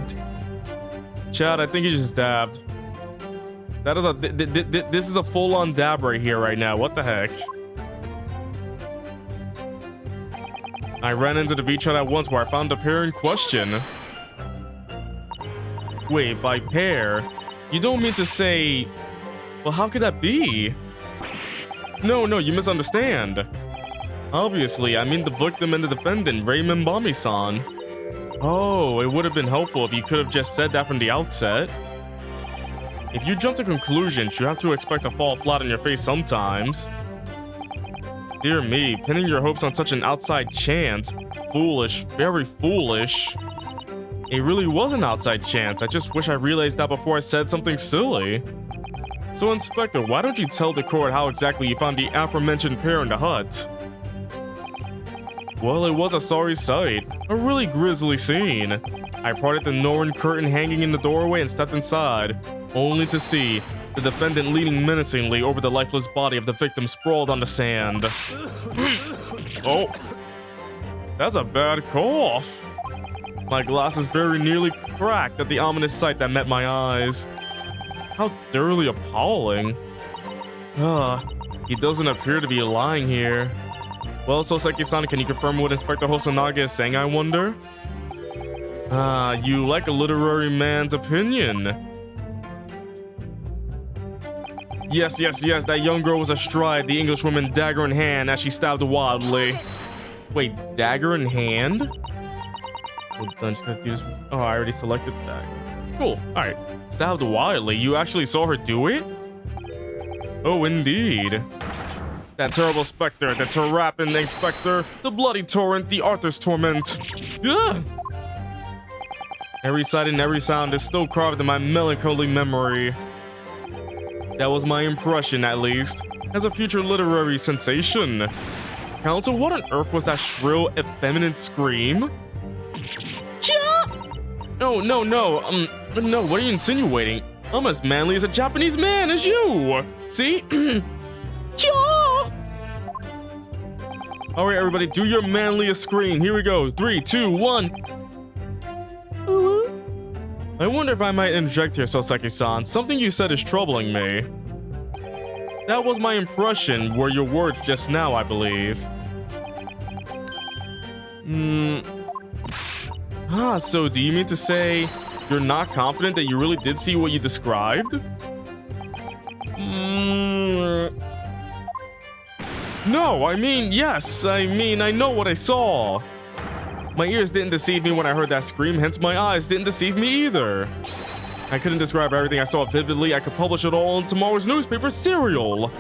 Chad, I think he just dabbed. That is a... This is a full-on dab right here, right now. What the heck? I ran into the beach hut at once where I found the pair in question. Wait, by pair? You don't mean to say... Well, how could that be? No, you misunderstand. Obviously, I mean the victim and the defendant, Raymond Bami-san. Oh, it would have been helpful if you could have just said that from the outset. If you jump to conclusions, you have to expect to fall flat on your face sometimes. Dear me, pinning your hopes on such an outside chance. Foolish, very foolish. It really was an outside chance. I just wish I realized that before I said something silly. So, Inspector, why don't you tell the court how exactly you found the aforementioned pair in the hut? Well, it was a sorry sight. A really grisly scene. I parted the Norrin curtain hanging in the doorway and stepped inside, only to see the defendant leaning menacingly over the lifeless body of the victim sprawled on the sand. Oh, that's a bad cough. My glasses very nearly cracked at the ominous sight that met my eyes. How thoroughly appalling. He doesn't appear to be lying here. Well, Soseki-san, can you confirm what Inspector Hosonaga is saying, I wonder? You like a literary man's opinion. Yes, that young girl was astride the Englishwoman, dagger in hand, as she stabbed wildly. Wait, dagger in hand? Well, I'm just gonna do this. Oh, I already selected that. Cool, alright. Stabbed wildly, you actually saw her do it? Oh, indeed. That terrible specter, the terrapin inspector, the bloody torrent, the Arthur's torment. Ugh! Every sight and every sound is still carved in my melancholy memory. That was my impression, at least, as a future literary sensation. Counsel, what on earth was that shrill, effeminate scream? Oh, no, what are you insinuating? I'm as manly as a Japanese man as you! See? Alright, everybody, do your manliest scream. Here we go. 3, 2, 1. I wonder if I might interject here, Soseki-san. Something you said is troubling me. That was my impression, were your words just now, I believe. So do you mean to say you're not confident that you really did see what you described? No, I mean, yes. I mean, I know what I saw. My ears didn't deceive me when I heard that scream, hence my eyes didn't deceive me either. I couldn't describe everything I saw vividly. I could publish it all in tomorrow's newspaper serial.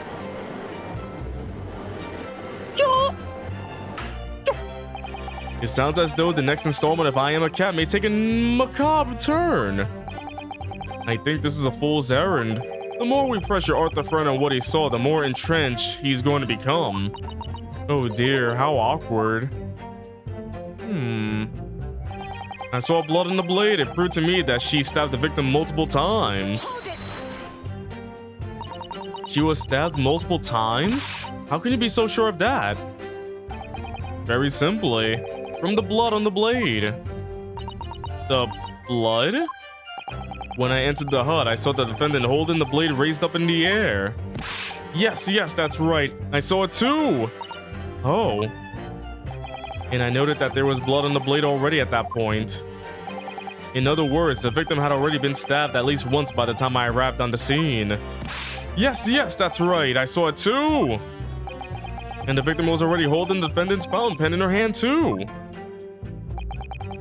It sounds as though the next installment of I Am a Cat may take a macabre turn. I think this is a fool's errand. The more we pressure Arthur Friend on what he saw, the more entrenched he's going to become. Oh dear, how awkward. I saw blood on the blade. It proved to me that she stabbed the victim multiple times. She was stabbed multiple times? How can you be so sure of that? Very simply, from the blood on the blade. The blood? When I entered the hut, I saw the defendant holding the blade raised up in the air. Yes, that's right. I saw it too. Oh. And I noted that there was blood on the blade already at that point. In other words, the victim had already been stabbed at least once by the time I arrived on the scene. Yes, that's right. I saw it too. And the victim was already holding the defendant's fountain pen in her hand too.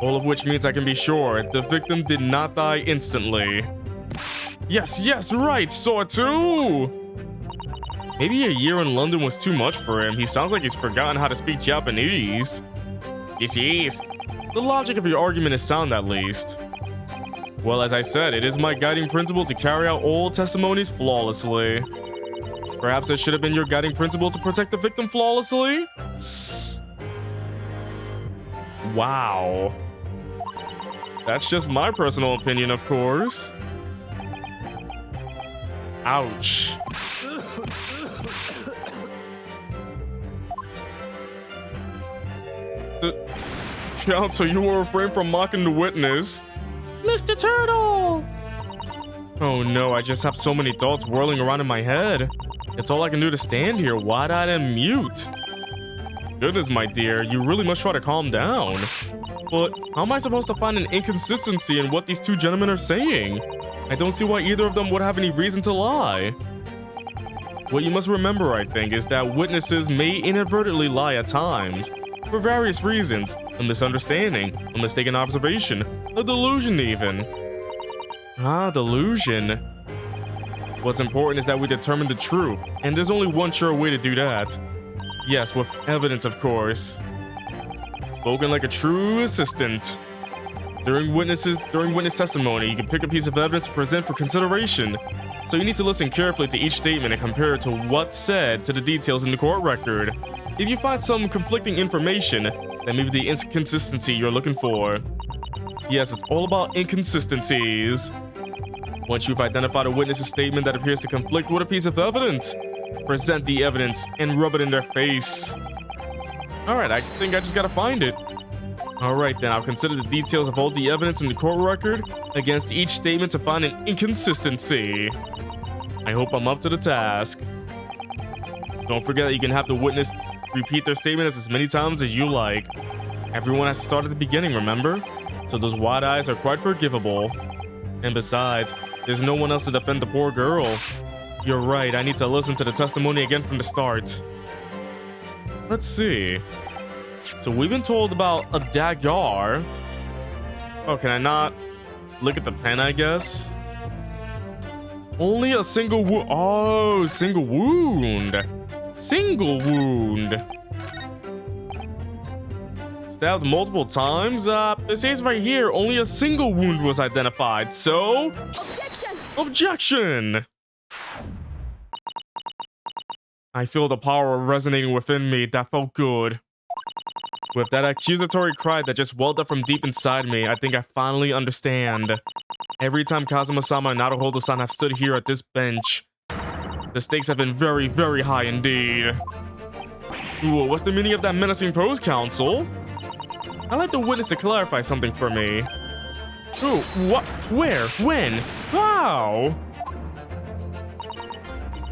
All of which means I can be sure the victim did not die instantly. Yes, right. Saw it too. Maybe a year in London was too much for him. He sounds like he's forgotten how to speak Japanese. Yes. The logic of your argument is sound, at least. Well, as I said, it is my guiding principle to carry out all testimonies flawlessly. Perhaps it should have been your guiding principle to protect the victim flawlessly? Wow. That's just my personal opinion, of course. Ouch. Counsel, you will refrain from mocking the witness. Mr. Turtle! Oh no, I just have so many thoughts whirling around in my head. It's all I can do to stand here, wide-eyed and mute. Goodness, my dear, you really must try to calm down. But how am I supposed to find an inconsistency in what these two gentlemen are saying? I don't see why either of them would have any reason to lie. What you must remember, I think, is that witnesses may inadvertently lie at times. For various reasons. A misunderstanding, a mistaken observation, a delusion even. Delusion. What's important is that we determine the truth, and there's only one sure way to do that. Yes, with evidence, of course. Spoken like a true assistant. During witness testimony, you can pick a piece of evidence to present for consideration. So you need to listen carefully to each statement and compare it to what's said to the details in the court record. If you find some conflicting information, that may be the inconsistency you're looking for. Yes, it's all about inconsistencies. Once you've identified a witness's statement that appears to conflict with a piece of evidence, present the evidence and rub it in their face. Alright, I think I just gotta find it. Alright then, I'll consider the details of all the evidence in the court record against each statement to find an inconsistency. I hope I'm up to the task. Don't forget that you can have the witness repeat their statement as many times as you like. Everyone has to start at the beginning, remember? So those wide eyes are quite forgivable. And besides, there's no one else to defend the poor girl. You're right, I need to listen to the testimony again from the start. Let's see. So we've been told about a dagger. Oh, can I not look at the pen, I guess? Only a single wound. Oh, single wound. Single wound. Stabbed multiple times? It says right here, only a single wound was identified, so... Objection! I feel the power resonating within me. That felt good. With that accusatory cry that just welled up from deep inside me, I think I finally understand. Every time Kazuma-sama and Naruhodo-san have stood here at this bench, the stakes have been very, very high indeed. Ooh, what's the meaning of that menacing pose, counsel? I'd like the witness to clarify something for me. Ooh, what? Where? When? How?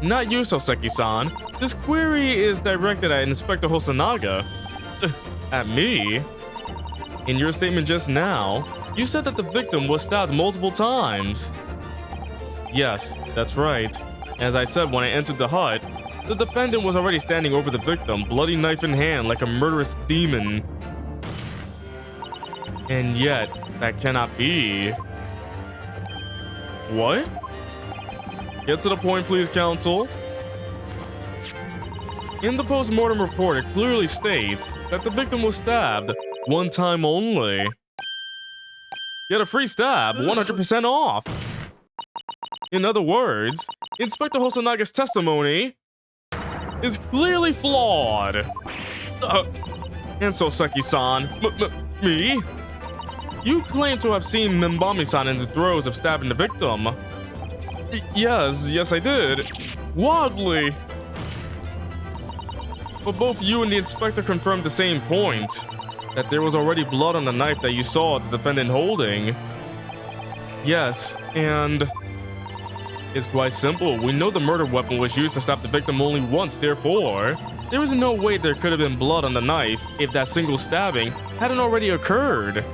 Not you, Soseki-san. This query is directed at Inspector Hosonaga. At me? In your statement just now, you said that the victim was stabbed multiple times. Yes, that's right. As I said when I entered the hut, the defendant was already standing over the victim, bloody knife in hand like a murderous demon. And yet, that cannot be. What? Get to the point, please, counsel. In the post-mortem report, it clearly states that the victim was stabbed one time only. Get a free stab, 100% off. In other words, Inspector Hosonaga's testimony is clearly flawed. And Soseki-san, me? You claim to have seen Minbami-san in the throes of stabbing the victim. Yes, I did. Wildly. But both you and the inspector confirmed the same point, that there was already blood on the knife that you saw the defendant holding. Yes, and it's quite simple. We know the murder weapon was used to stab the victim only once, therefore, there is no way there could have been blood on the knife if that single stabbing hadn't already occurred.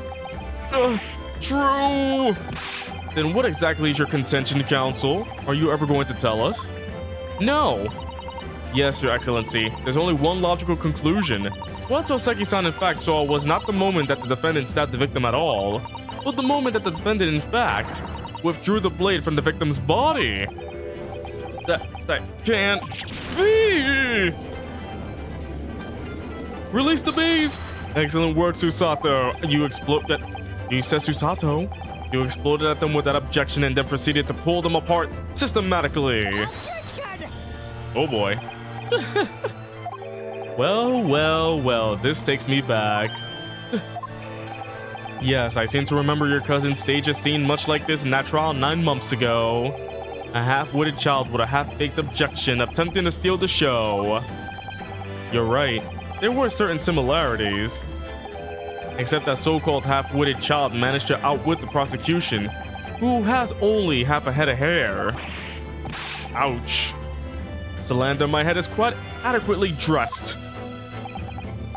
True! Then what exactly is your contention, counsel? Are you ever going to tell us? No. Yes, your excellency. There's only one logical conclusion. What Soseki-san in fact saw was not the moment that the defendant stabbed the victim at all, but the moment that the defendant in fact withdrew the blade from the victim's body. That can't be! Release the bees! Excellent work, Susato. You said Susato. You exploded at them without objection and then proceeded to pull them apart systematically. Oh boy. Well, this takes me back. Yes, I seem to remember your cousin staged a scene much like this in that trial 9 months ago. A half-witted child with a half-baked objection attempting to steal the show. You're right, there were certain similarities. Except that so-called half-witted child managed to outwit the prosecution, who has only half a head of hair. Ouch. Salander, my head is quite adequately dressed.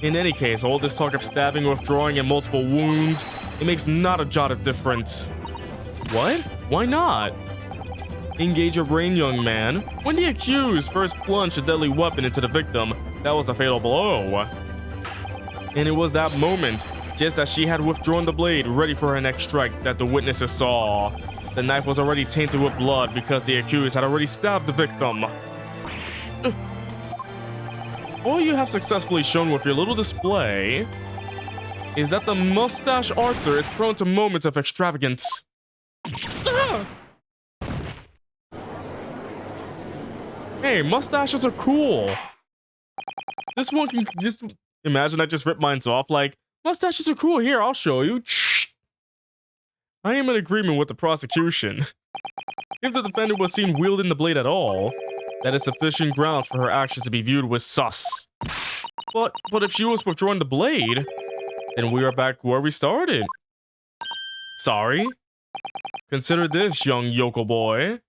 In any case, all this talk of stabbing, withdrawing, and multiple wounds, it makes not a jot of difference. What? Why not? Engage your brain, young man. When the accused first plunged a deadly weapon into the victim, that was a fatal blow. And it was that moment, just as she had withdrawn the blade, ready for her next strike, that the witnesses saw. The knife was already tainted with blood because the accused had already stabbed the victim. All you have successfully shown with your little display is that the mustache Arthur is prone to moments of extravagance. Hey, mustaches are cool. This one can just imagine I just ripped mine off like, mustaches are cool, here, I'll show you. I am in agreement with the prosecution. If the defendant was seen wielding the blade at all, that is sufficient grounds for her actions to be viewed with sus. But if she was withdrawing the blade, then we are back where we started. Sorry? Consider this, young yokel boy.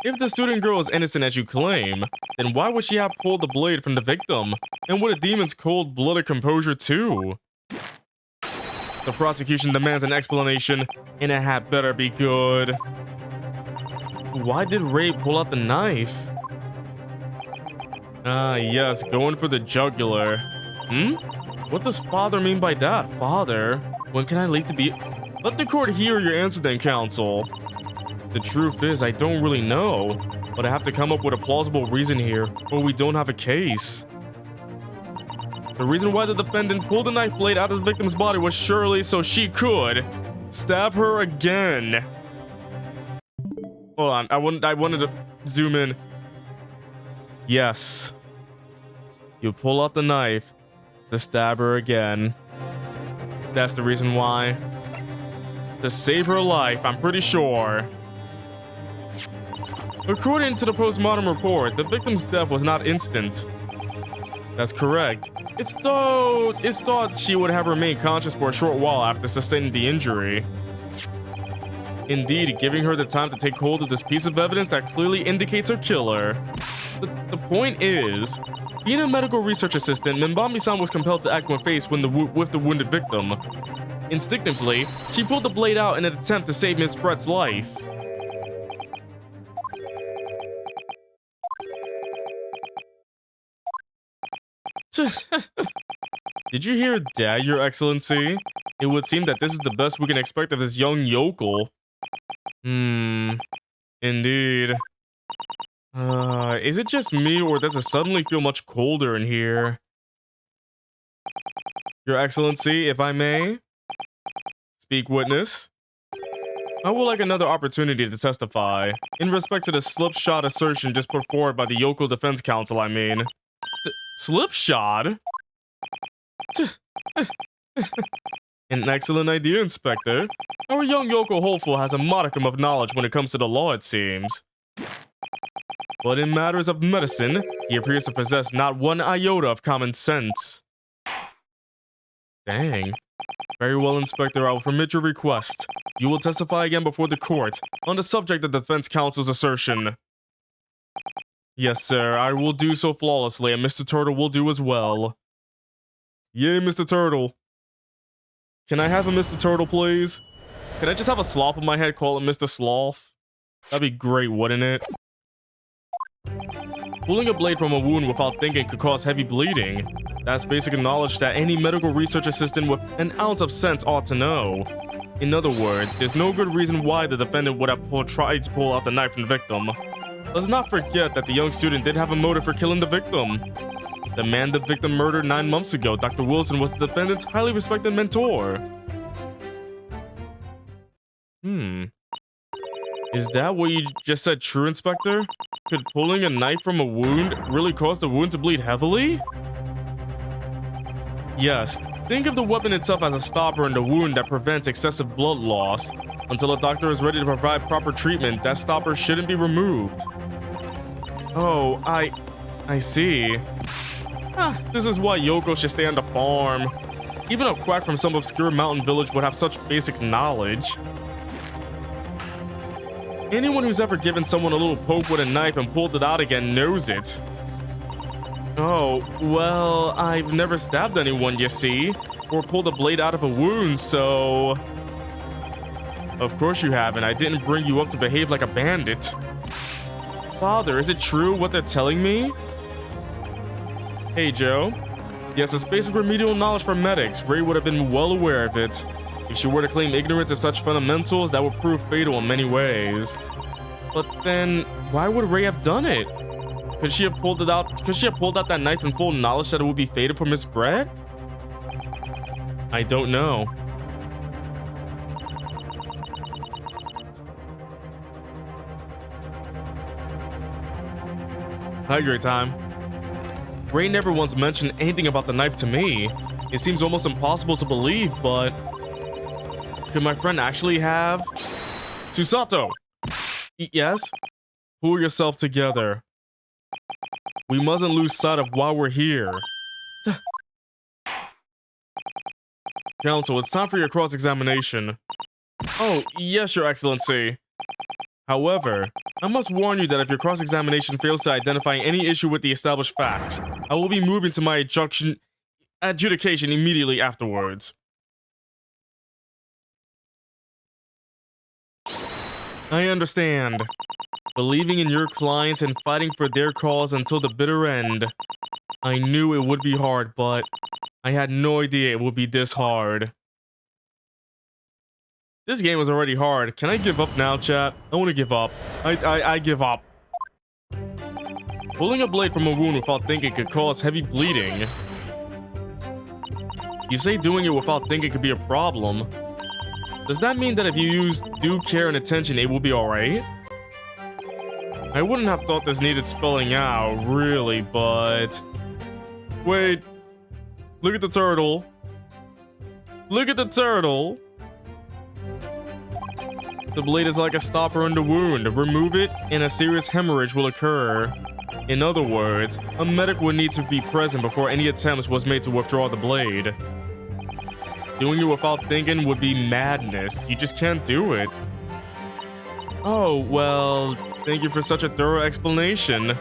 If the student girl is innocent as you claim, then why would she have pulled the blade from the victim? And with a demon's cold-blooded composure too? The prosecution demands an explanation, and it had better be good. Why did Ray pull out the knife? Ah, yes, going for the jugular. What does father mean by that, father? When can I leave to be— Let the court hear your answer then, counsel. The truth is, I don't really know, but I have to come up with a plausible reason here, or we don't have a case. The reason why the defendant pulled the knife blade out of the victim's body was surely so she could stab her again. Hold on, I wanted to zoom in. Yes. You pull out the knife to stab her again. That's the reason why. To save her life, I'm pretty sure. According to the postmortem report, the victim's death was not instant. That's correct. It's thought she would have remained conscious for a short while after sustaining the injury. Indeed, giving her the time to take hold of this piece of evidence that clearly indicates her killer. The point is, being a medical research assistant, Minbami-san was compelled to act when faced with the wounded victim. Instinctively, she pulled the blade out in an attempt to save Miss Brett's life. Did you hear that, Your Excellency? It would seem that this is the best we can expect of this young yokel. Indeed. Is it just me, or does it suddenly feel much colder in here? Your Excellency, if I may? Speak witness. I would like another opportunity to testify, in respect to the slipshod assertion just put forward by the Yokel Defense Council, I mean. Slipshod? An excellent idea, Inspector. Our young yokel hopeful has a modicum of knowledge when it comes to the law, it seems. But in matters of medicine, he appears to possess not one iota of common sense. Dang. Very well, Inspector, I will permit your request. You will testify again before the court on the subject of the defense counsel's assertion. Yes, sir, I will do so flawlessly, and Mr. Turtle will do as well. Yay, Mr. Turtle. Can I have a Mr. Turtle, please? Can I just have a sloth on my head, call it Mr. Sloth? That'd be great, wouldn't it? Pulling a blade from a wound without thinking could cause heavy bleeding. That's basic knowledge that any medical research assistant with an ounce of sense ought to know. In other words, there's no good reason why the defendant would have tried to pull out the knife from the victim. Let's not forget that the young student did have a motive for killing the victim. The man the victim murdered 9 months ago, Dr. Wilson, was the defendant's highly respected mentor. Is that what you just said true, Inspector? Could pulling a knife from a wound really cause the wound to bleed heavily? Yes, think of the weapon itself as a stopper in the wound that prevents excessive blood loss. Until a doctor is ready to provide proper treatment, that stopper shouldn't be removed. Oh, I see. This is why Yoko should stay on the farm. Even a quack from some obscure mountain village would have such basic knowledge. Anyone who's ever given someone a little poke with a knife and pulled it out again knows it. Oh, well, I've never stabbed anyone, you see, or pulled a blade out of a wound, so... Of course you haven't. I didn't bring you up to behave like a bandit. Father, is it true what they're telling me? Hey, Joe. Yes, it's basic remedial knowledge for medics. Ray would have been well aware of it. If she were to claim ignorance of such fundamentals, that would prove fatal in many ways. But then, why would Ray have done it? Could she have pulled it out? Could she have pulled out that knife in full knowledge that it would be fatal for Miss Brett? I don't know. Hi, great time. Ray never once mentioned anything about the knife to me. It seems almost impossible to believe, but... Could my friend actually have... Susato! Yes? Pull yourself together. We mustn't lose sight of why we're here. Counsel, it's time for your cross-examination. Oh, yes, Your Excellency. However, I must warn you that if your cross-examination fails to identify any issue with the established facts, I will be moving to my adjudication immediately afterwards. I understand. Believing in your clients and fighting for their cause until the bitter end. I knew it would be hard, but I had no idea it would be this hard. This game was already hard. Can I give up now, chat? I want to give up. I give up. Pulling a blade from a wound without thinking could cause heavy bleeding. You say doing it without thinking could be a problem. Does that mean that if you use due care and attention, it will be alright? I wouldn't have thought this needed spelling out, really, but... Wait. Look at the turtle. Look at the turtle. The blade is like a stopper in the wound. Remove it, and a serious hemorrhage will occur. In other words, a medic would need to be present before any attempts was made to withdraw the blade. Doing it without thinking would be madness. You just can't do it. Oh, well, thank you for such a thorough explanation.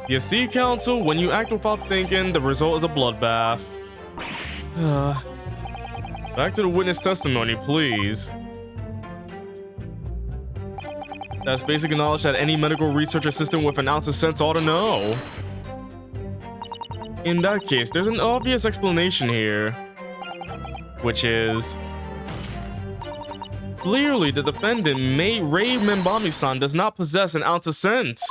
You see, Counsel, when you act without thinking, the result is a bloodbath. Back to the witness testimony, please. That's basic knowledge that any medical research assistant with an ounce of sense ought to know. In that case, there's an obvious explanation here, which is clearly the defendant, Rei Membami-san, does not possess an ounce of sense.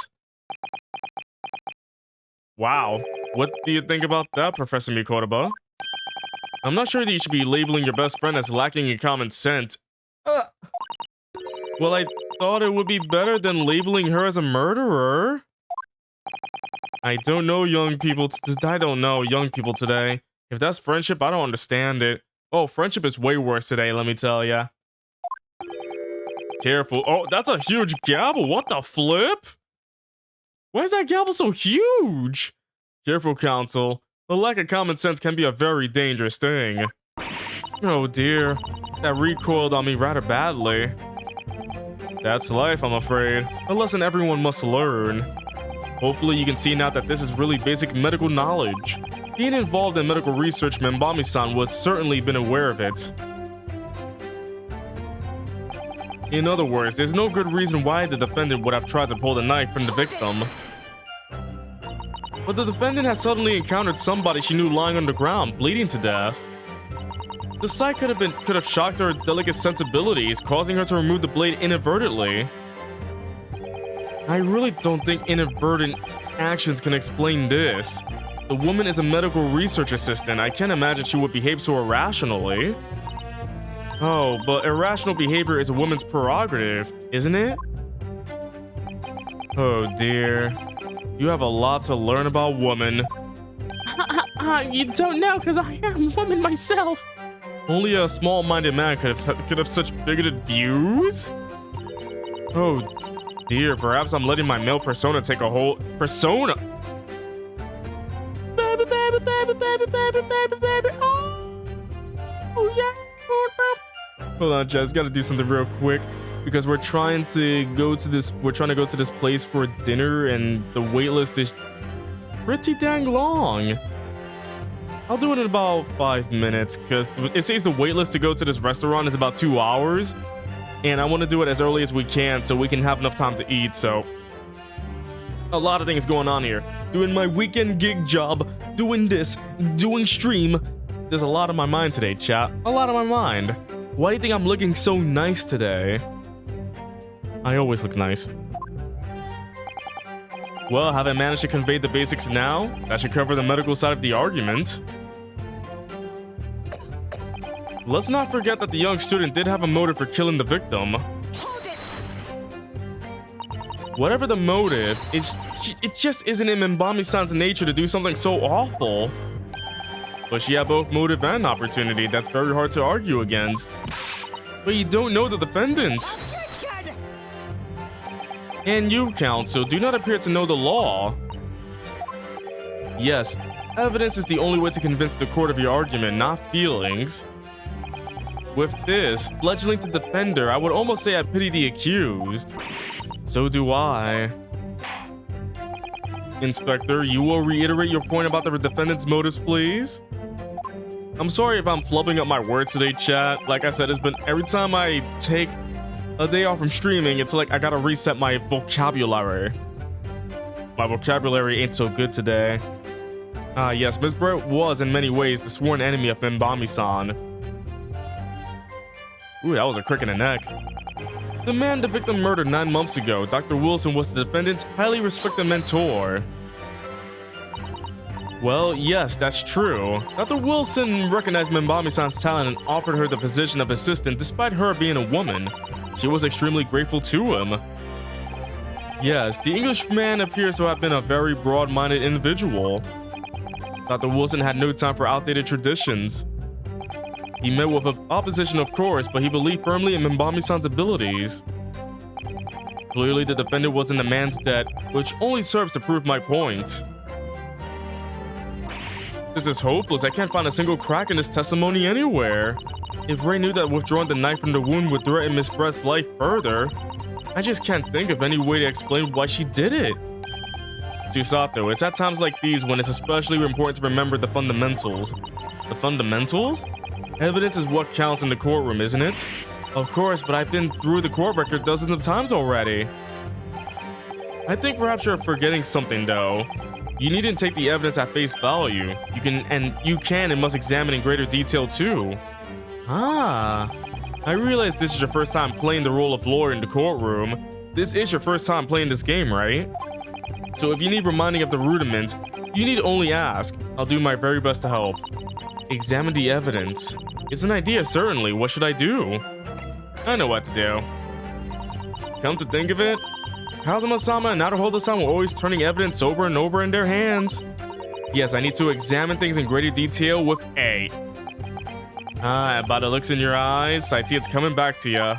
Wow, what do you think about that, Professor Mikotoba? I'm not sure that you should be labeling your best friend as lacking in common sense. Well, I thought it would be better than labeling her as a murderer. I don't know young people today. If that's friendship, I don't understand it. Oh, friendship is way worse today, let me tell ya. Careful. Oh, that's a huge gavel. What the flip? Why is that gavel so huge? Careful, Counsel. A lack of common sense can be a very dangerous thing. Oh dear. That recoiled on me rather badly. That's life, I'm afraid. A lesson everyone must learn. Hopefully you can see now that this is really basic medical knowledge. Being involved in medical research, Membami-san would certainly been aware of it. In other words, there's no good reason why the defendant would have tried to pull the knife from the victim. But the defendant has suddenly encountered somebody she knew lying on the ground, bleeding to death. The sight could have shocked her delicate sensibilities, causing her to remove the blade inadvertently. I really don't think inadvertent actions can explain this. The woman is a medical research assistant. I can't imagine she would behave so irrationally. Oh, but irrational behavior is a woman's prerogative, isn't it? Oh dear. You have a lot to learn about women. You don't know, because I am a woman myself. Only a small-minded man could have such bigoted views? Oh dear, perhaps I'm letting my male persona take a whole persona. Baby, baby, baby, baby, baby, baby, baby. Oh yeah. Hold on, Jess, gotta do something real quick because we're trying to go to this place for dinner and the wait list is pretty dang long. I'll do it in about 5 minutes because it says the wait list to go to this restaurant is about 2 hours. And I want to do it as early as we can so we can have enough time to eat. So a lot of things going on here. Doing my weekend gig job, doing this, doing stream. There's a lot on my mind today, chat. A lot on my mind. Why do you think I'm looking so nice today? I always look nice. Well, have I managed to convey the basics now? That should cover the medical side of the argument. Let's not forget that the young student did have a motive for killing the victim. Whatever the motive, it just isn't in Membami-san's nature to do something so awful. But she had both motive and opportunity. That's very hard to argue against. But you don't know the defendant. And you, Counsel, do not appear to know the law. Yes, evidence is the only way to convince the court of your argument, not feelings. With this, fledgling to defender, I would almost say I pity the accused. So do I. Inspector, you will reiterate your point about the defendant's motives, please? I'm sorry if I'm flubbing up my words today, chat. Like I said, it's been every time I take a day off from streaming, it's like I gotta reset my vocabulary. My vocabulary ain't so good today. Yes, Miss Brett was in many ways the sworn enemy of Membami-san. Ooh, that was a crick in the neck. The man the victim murdered 9 months ago, Dr. Wilson, was the defendant's highly respected mentor. Well, yes, that's true. Dr. Wilson recognized Membami-san's talent and offered her the position of assistant despite her being a woman. She was extremely grateful to him. Yes, the Englishman appears to have been a very broad-minded individual. Dr. Wilson had no time for outdated traditions. He met with opposition, of course, but he believed firmly in Membami-san's abilities. Clearly, the defendant was in the man's debt, which only serves to prove my point. This is hopeless. I can't find a single crack in this testimony anywhere. If Ray knew that withdrawing the knife from the wound would threaten Miss Brett's life further, I just can't think of any way to explain why she did it. Susato, it's at times like these when it's especially important to remember the fundamentals. The fundamentals? Evidence is what counts in the courtroom, isn't it? Of course, but I've been through the court record dozens of times already. I think perhaps you're forgetting something though. You needn't take the evidence at face value. You can and must examine in greater detail too. Ah. I realize this is your first time playing the role of lawyer in the courtroom. This is your first time playing this game, right? So if you need reminding of the rudiments, you need only ask. I'll do my very best to help. Examine the evidence. It's an idea, certainly. What should I do? I know what to do. Come to think of it, Kazuma-sama and Naruhodo-sama were always turning evidence over and over in their hands. Yes, I need to examine things in greater detail with A. By the looks in your eyes, I see it's coming back to you.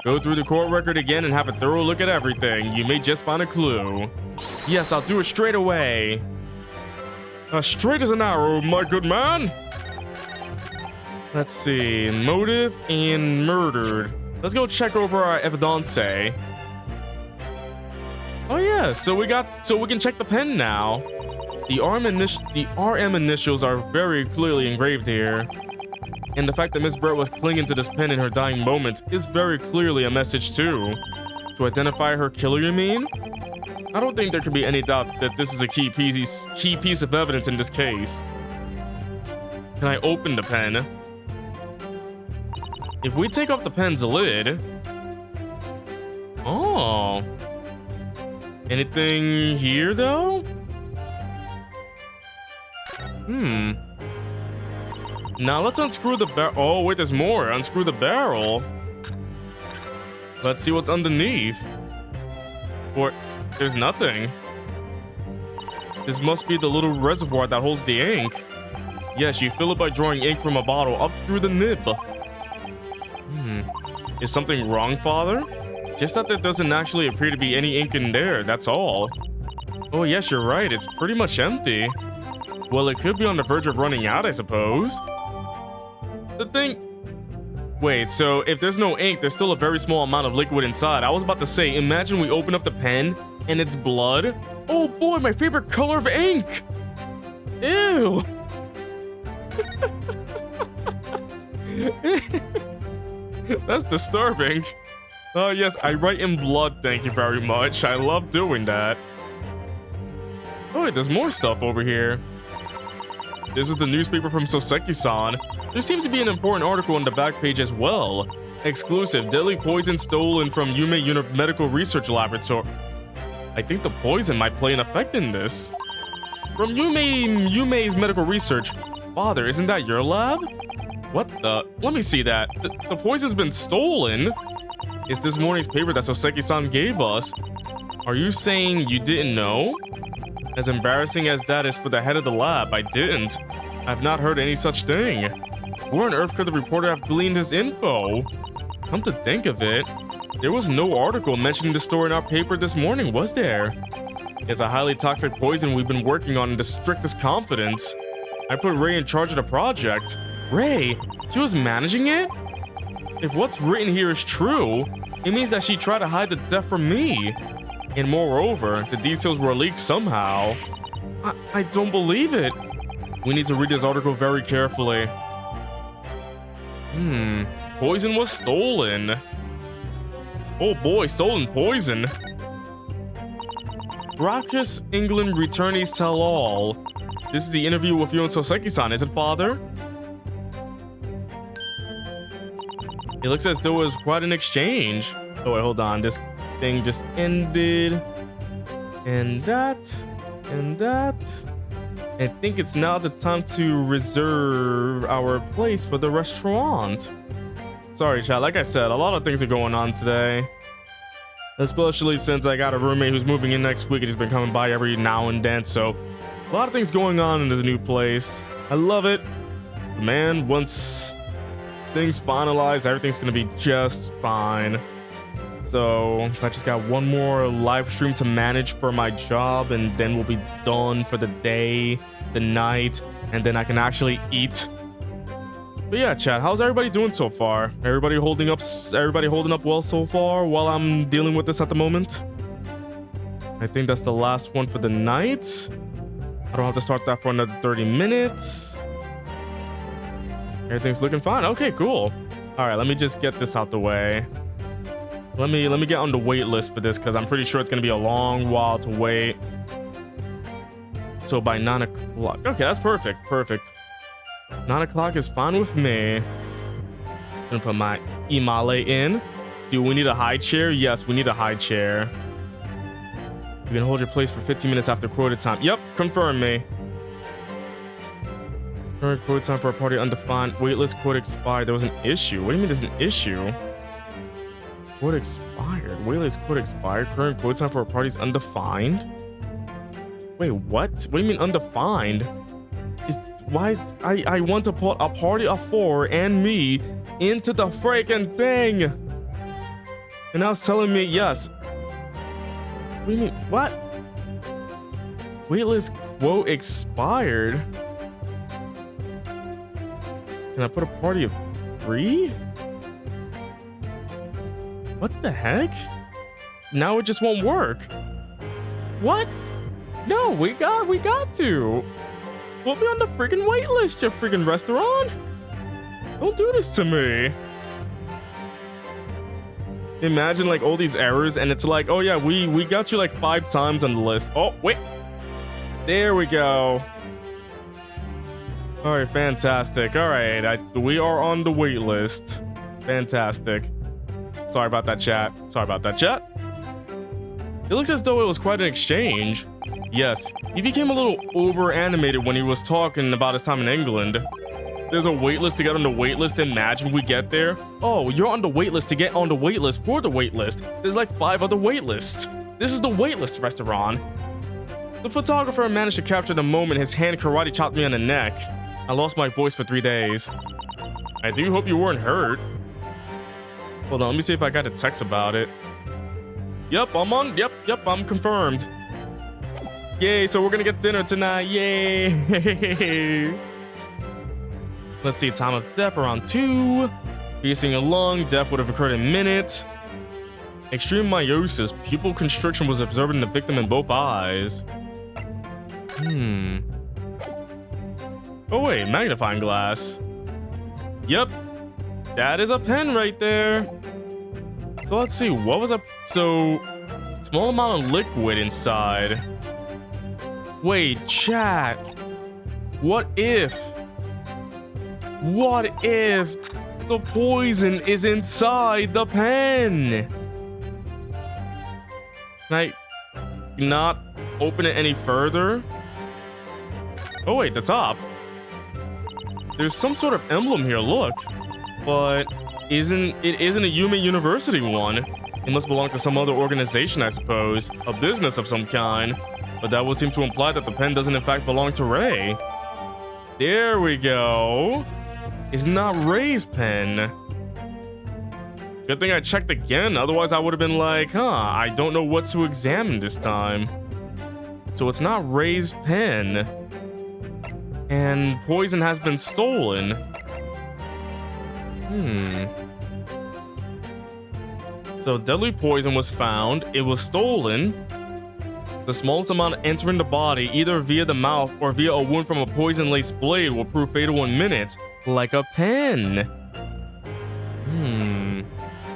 Go through the court record again and have a thorough look at everything. You may just find a clue. Yes, I'll do it straight away. Straight as an arrow, my good man. Let's see, motive and murdered. Let's go check over our evidence. Oh yeah, so we can check the pen now. The RM initials are very clearly engraved here. And the fact that Miss Brett was clinging to this pen in her dying moments is very clearly a message too. To identify her killer, you mean? I don't think there can be any doubt that this is a key piece of evidence in this case. Can I open the pen? If we take off the pen's lid... Oh. Anything here though? Now let's unscrew the barrel. Oh wait, there's more. Unscrew the barrel. Let's see what's underneath. Or there's nothing. This must be the little reservoir that holds the ink. Yes, you fill it by drawing ink from a bottle up through the nib. Is something wrong, Father? Just that there doesn't actually appear to be any ink in there, that's all. Oh yes, you're right. It's pretty much empty. Well, it could be on the verge of running out, I suppose. The thing... Wait, so if there's no ink, there's still a very small amount of liquid inside. I was about to say, imagine we open up the pen and it's blood. Oh boy, my favorite color of ink! Ew! That's disturbing. Oh yes, I write in blood, thank you very much. I love doing that. Oh wait, there's more stuff over here. This is the newspaper from Soseki-san. There seems to be an important article on the back page as well. Exclusive, deadly poison stolen from Yume Medical Research Laboratory. I think the poison might play an effect in this. From Yume's Medical Research. Father, isn't that your lab? What the? Let me see that. The poison's been stolen? It's this morning's paper that Soseki-san gave us. Are you saying you didn't know? As embarrassing as that is for the head of the lab, I didn't. I've not heard any such thing. Where on earth could the reporter have gleaned his info? Come to think of it, there was no article mentioning the story in our paper this morning, was there? It's a highly toxic poison we've been working on in the strictest confidence. I put Ray in charge of the project. Ray? She was managing it? If what's written here is true, it means that she tried to hide the death from me. And moreover, the details were leaked somehow. I don't believe it. We need to read this article very carefully. Poison was stolen. Oh boy, stolen poison. Brackus, England returnees tell all. This is the interview with you and Soseki-san, is it, Father? It looks as though it was quite an exchange. Oh wait, hold on. This thing just ended. And that. And that. I think it's now the time to reserve our place for the restaurant. Sorry, chat. Like I said, a lot of things are going on today. Especially since I got a roommate who's moving in next week and he's been coming by every now and then. So, a lot of things going on in this new place. I love it. Man, once things finalize, everything's gonna be just fine. So I just got one more live stream to manage for my job, and then we'll be done for the day, the night, and then I can actually eat. But yeah, chat, how's everybody doing so far? Everybody holding up well so far while I'm dealing with this at the moment? I think that's the last one for the night. I don't have to start that for another 30 minutes. Everything's looking fine. Okay, cool. All right, let me just get this out the way. Let me get on the wait list for this because I'm pretty sure it's gonna be a long while to wait. So by 9 o'clock. Okay, that's perfect. Perfect. 9 o'clock is fine with me. I'm gonna put my Imale in. Do we need a high chair? Yes, we need a high chair. You can hold your place for 15 minutes after quota time. Yep, confirm me. Current quota time for a party undefined. Waitlist quota expired. There was an issue. What do you mean there's an issue? Quota expired. Waitlist quota expired. Current quota time for a party is undefined. Wait, what? What do you mean undefined? Why I want to put a party of 4 and me into the freaking thing. And now it's telling me yes. What do you mean? What? Waitlist quote expired. Can I put a party of 3? What the heck? Now it just won't work. What? No, we got to. Put me on the freaking wait list, you freaking restaurant. Don't do this to me. Imagine like all these errors and it's like, oh yeah, we got you like 5 times on the list. Oh, wait. There we go. All right, fantastic. All right, we are on the wait list. Fantastic. Sorry about that, chat. Sorry about that, chat. It looks as though it was quite an exchange. Yes, he became a little over-animated when he was talking about his time in England. There's a waitlist to get on the waitlist. Imagine we get there. Oh, you're on the waitlist to get on the waitlist for the waitlist. There's like 5 other waitlists. This is the waitlist restaurant. The photographer managed to capture the moment his hand karate chopped me on the neck. I lost my voice for 3 days. I do hope you weren't hurt. Hold on, let me see if I got a text about it. Yep, I'm on. Yep, I'm confirmed. Yay, so we're gonna get dinner tonight. Yay. Let's see, time of death around 2. Piercing a lung, death would have occurred in minutes. Extreme meiosis, pupil constriction was observed in the victim in both eyes. Oh wait, magnifying glass. Yep, that is a pen right there. So let's see, what was up? So, small amount of liquid inside. Wait, chat. What if the poison is inside the pen? Can I not open it any further? Oh wait, the top. There's some sort of emblem here, look. But it isn't a Yume University one. It must belong to some other organization, I suppose. A business of some kind. But that would seem to imply that the pen doesn't in fact belong to Ray. There we go. It's not Ray's pen. Good thing I checked again, otherwise I would have been like, I don't know what to examine this time. So it's not Ray's pen. And poison has been stolen. So deadly poison was found, it was stolen. The smallest amount entering the body, either via the mouth or via a wound from a poison-laced blade, will prove fatal in minutes, like a pen.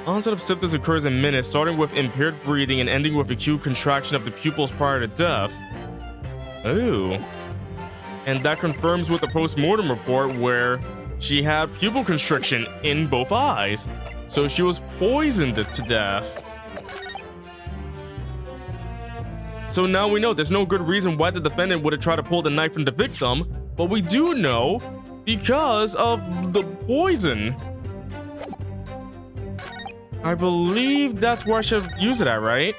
Onset of symptoms occurs in minutes, starting with impaired breathing and ending with acute contraction of the pupils prior to death. Ooh. And that confirms with the post-mortem report where she had pupil constriction in both eyes. So she was poisoned to death. So now we know there's no good reason why the defendant would have tried to pull the knife from the victim, but we do know because of the poison. I believe that's where I should use it at, right?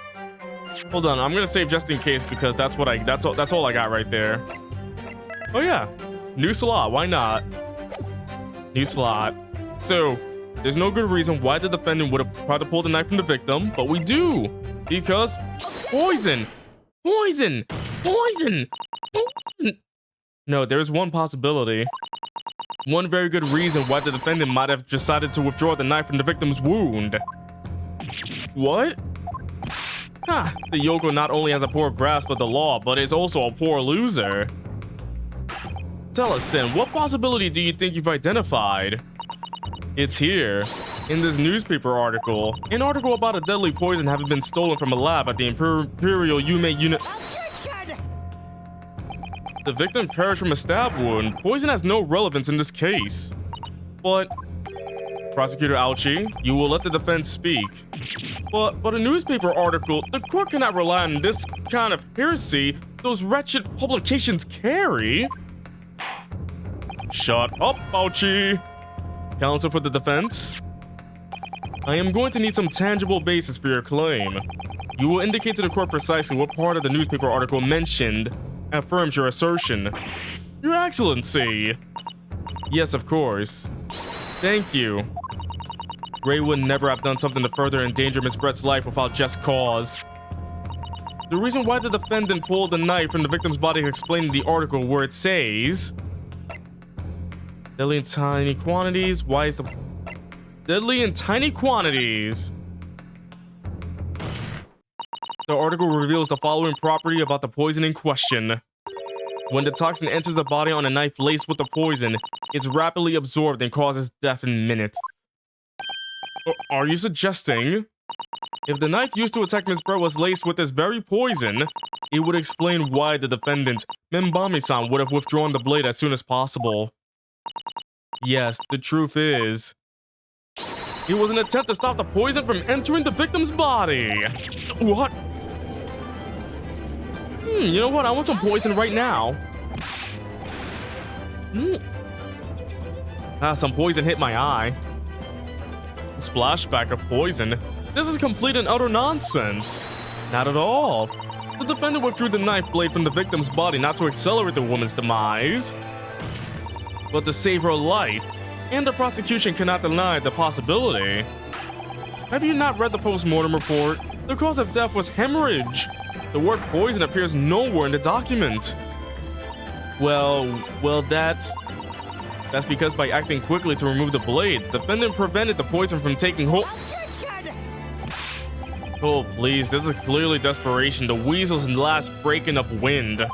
Hold on, I'm gonna save just in case because that's all I got right there. Oh yeah, new slot, why not? New slot. So there's no good reason why the defendant would have tried to pull the knife from the victim, but we do because poison. Poison! Poison! Poison! No, there's one possibility. One very good reason why the defendant might have decided to withdraw the knife from the victim's wound. What? The Yoko not only has a poor grasp of the law, but is also a poor loser. Tell us then, what possibility do you think you've identified? It's here, in this newspaper article. An article about a deadly poison having been stolen from a lab at the Imperial Yume unit. The victim perished from a stab wound. Poison has no relevance in this case. But, Prosecutor Auchi, you will let the defense speak. But a newspaper article, the court cannot rely on this kind of heresy those wretched publications carry. Shut up, Auchi. Counsel for the defense. I am going to need some tangible basis for your claim. You will indicate to the court precisely what part of the newspaper article mentioned affirms your assertion. Your Excellency. Yes, of course. Thank you. Ray would never have done something to further endanger Miss Brett's life without just cause. The reason why the defendant pulled the knife from the victim's body is explained in the article where it says, deadly in tiny quantities. Why is the deadly in tiny quantities? The article reveals the following property about the poison in question. When the toxin enters the body on a knife laced with the poison, it's rapidly absorbed and causes death in minutes. Are you suggesting if the knife used to attack Miss Brett was laced with this very poison, it would explain why the defendant, Membami-san, would have withdrawn the blade as soon as possible? Yes, the truth is, it was an attempt to stop the poison from entering the victim's body. What? You know what? I want some poison right now. Some poison hit my eye. Splashback of poison. This is complete and utter nonsense. Not at all. The defendant withdrew the knife blade from the victim's body not to accelerate the woman's demise, but to save her life. And the prosecution cannot deny the possibility. Have you not read the post-mortem report? The cause of death was hemorrhage. The word poison appears nowhere in the document. Well, that's because by acting quickly to remove the blade, the defendant prevented the poison from taking hold. Oh, please, this is clearly desperation, the weasel's last breaking of wind.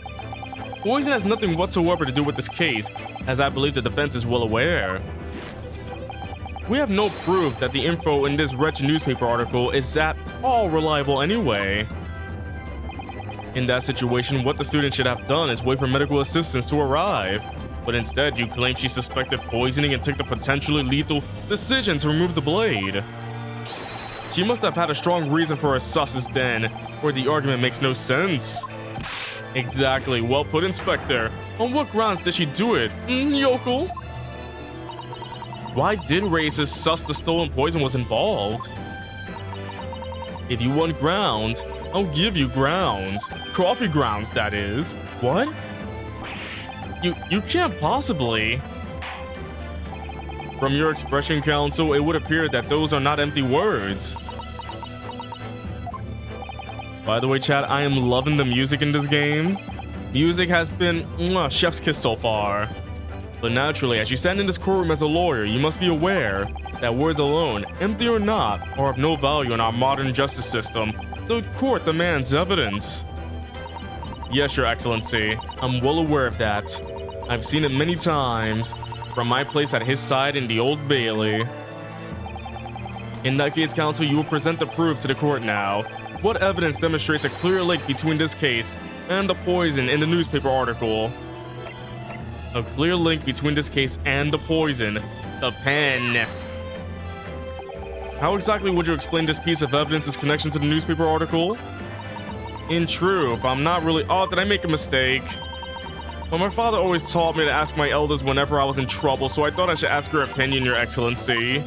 Poison has nothing whatsoever to do with this case, as I believe the defense is well aware. We have no proof that the info in this wretched newspaper article is at all reliable anyway. In that situation, what the student should have done is wait for medical assistance to arrive. But instead, you claim she suspected poisoning and took the potentially lethal decision to remove the blade. She must have had a strong reason for her susses then, or the argument makes no sense. Exactly, well put, Inspector. On what grounds did she do it, Yoko? Why did Reyes sus the stolen poison was involved? If you want grounds, I'll give you grounds. Coffee grounds, that is. What? You can't possibly. From your expression, counsel, it would appear that those are not empty words. By the way, chat, I am loving the music in this game. Music has been chef's kiss so far. But naturally, as you stand in this courtroom as a lawyer, you must be aware that words alone, empty or not, are of no value in our modern justice system. The court demands evidence. Yes, Your Excellency, I'm well aware of that. I've seen it many times, from my place at his side in the Old Bailey. In that case, counsel, you will present the proof to the court now. What evidence demonstrates a clear link between this case and the poison in the newspaper article? A clear link between this case and the poison. The pen. How exactly would you explain this piece of evidence's connection to the newspaper article? In truth, I'm not really... Oh, did I make a mistake? Well, my father always taught me to ask my elders whenever I was in trouble, so I thought I should ask your opinion, Your Excellency.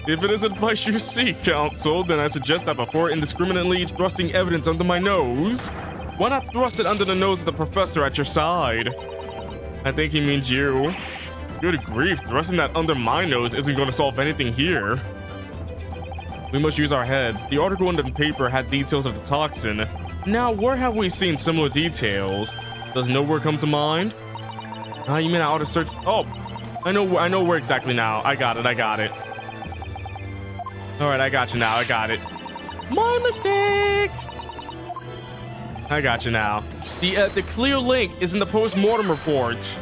If it is advice you seek, counsel, then I suggest that before indiscriminately thrusting evidence under my nose, why not thrust it under the nose of the professor at your side? I think he means you. Good grief, thrusting that under my nose isn't going to solve anything here. We must use our heads. The article in the paper had details of the toxin. Now, where have we seen similar details? Does nowhere come to mind? You mean I ought to search... Oh, I know where exactly now. I got it. All right, I got you now. I got it. My mistake. I got you now. The clear link is in the post-mortem report.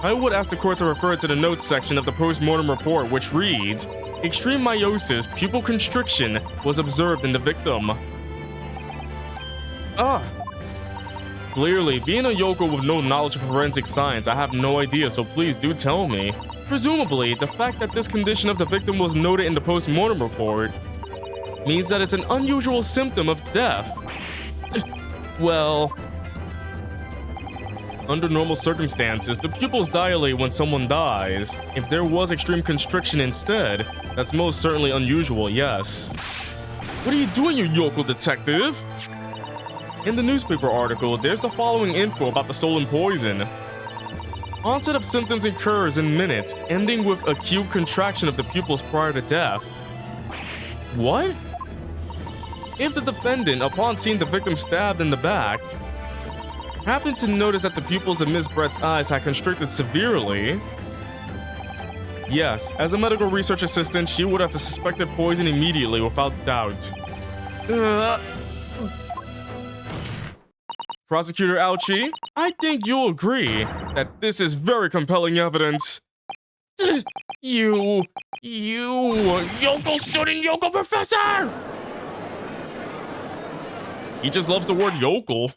I would ask the court to refer to the notes section of the post-mortem report, which reads, extreme meiosis, pupil constriction, was observed in the victim. Clearly, being a yokel with no knowledge of forensic science, I have no idea, so please do tell me. Presumably, the fact that this condition of the victim was noted in the post-mortem report means that it's an unusual symptom of death. Well, under normal circumstances, the pupils dilate when someone dies. If there was extreme constriction instead, that's most certainly unusual, yes. What are you doing, you yokel detective? In the newspaper article, there's the following info about the stolen poison. Onset of symptoms occurs in minutes, ending with acute contraction of the pupils prior to death. What? If the defendant, upon seeing the victim stabbed in the back, happened to notice that the pupils of Miss Brett's eyes had constricted severely, yes, as a medical research assistant, she would have suspected poison immediately without doubt. Prosecutor Ouchie, I think you'll agree that this is very compelling evidence. You yokel student, yokel professor! He just loves the word yokel.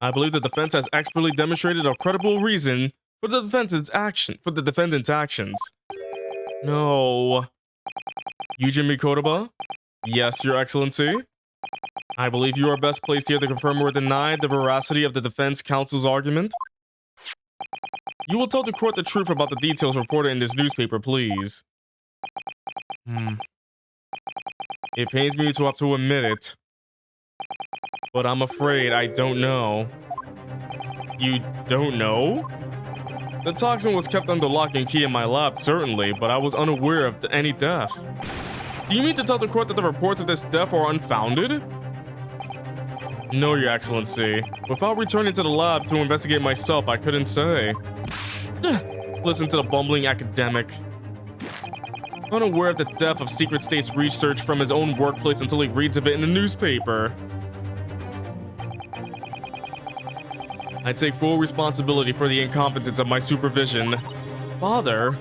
I believe the defense has expertly demonstrated a credible reason for the defendant's actions. No. Yujin Mikotoba? Yes, Your Excellency. I believe you are best placed here to confirm or deny the veracity of the defense counsel's argument. You will tell the court the truth about the details reported in this newspaper, please. It pains me to have to admit it, but I'm afraid I don't know. You don't know? The toxin was kept under lock and key in my lab, certainly, but I was unaware of any death. Do you mean to tell the court that the reports of this death are unfounded? No, Your Excellency. Without returning to the lab to investigate myself, I couldn't say. Listen to the bumbling academic. Unaware of the death of Secret State's research from his own workplace until he reads of it in the newspaper. I take full responsibility for the incompetence of my supervision. Father?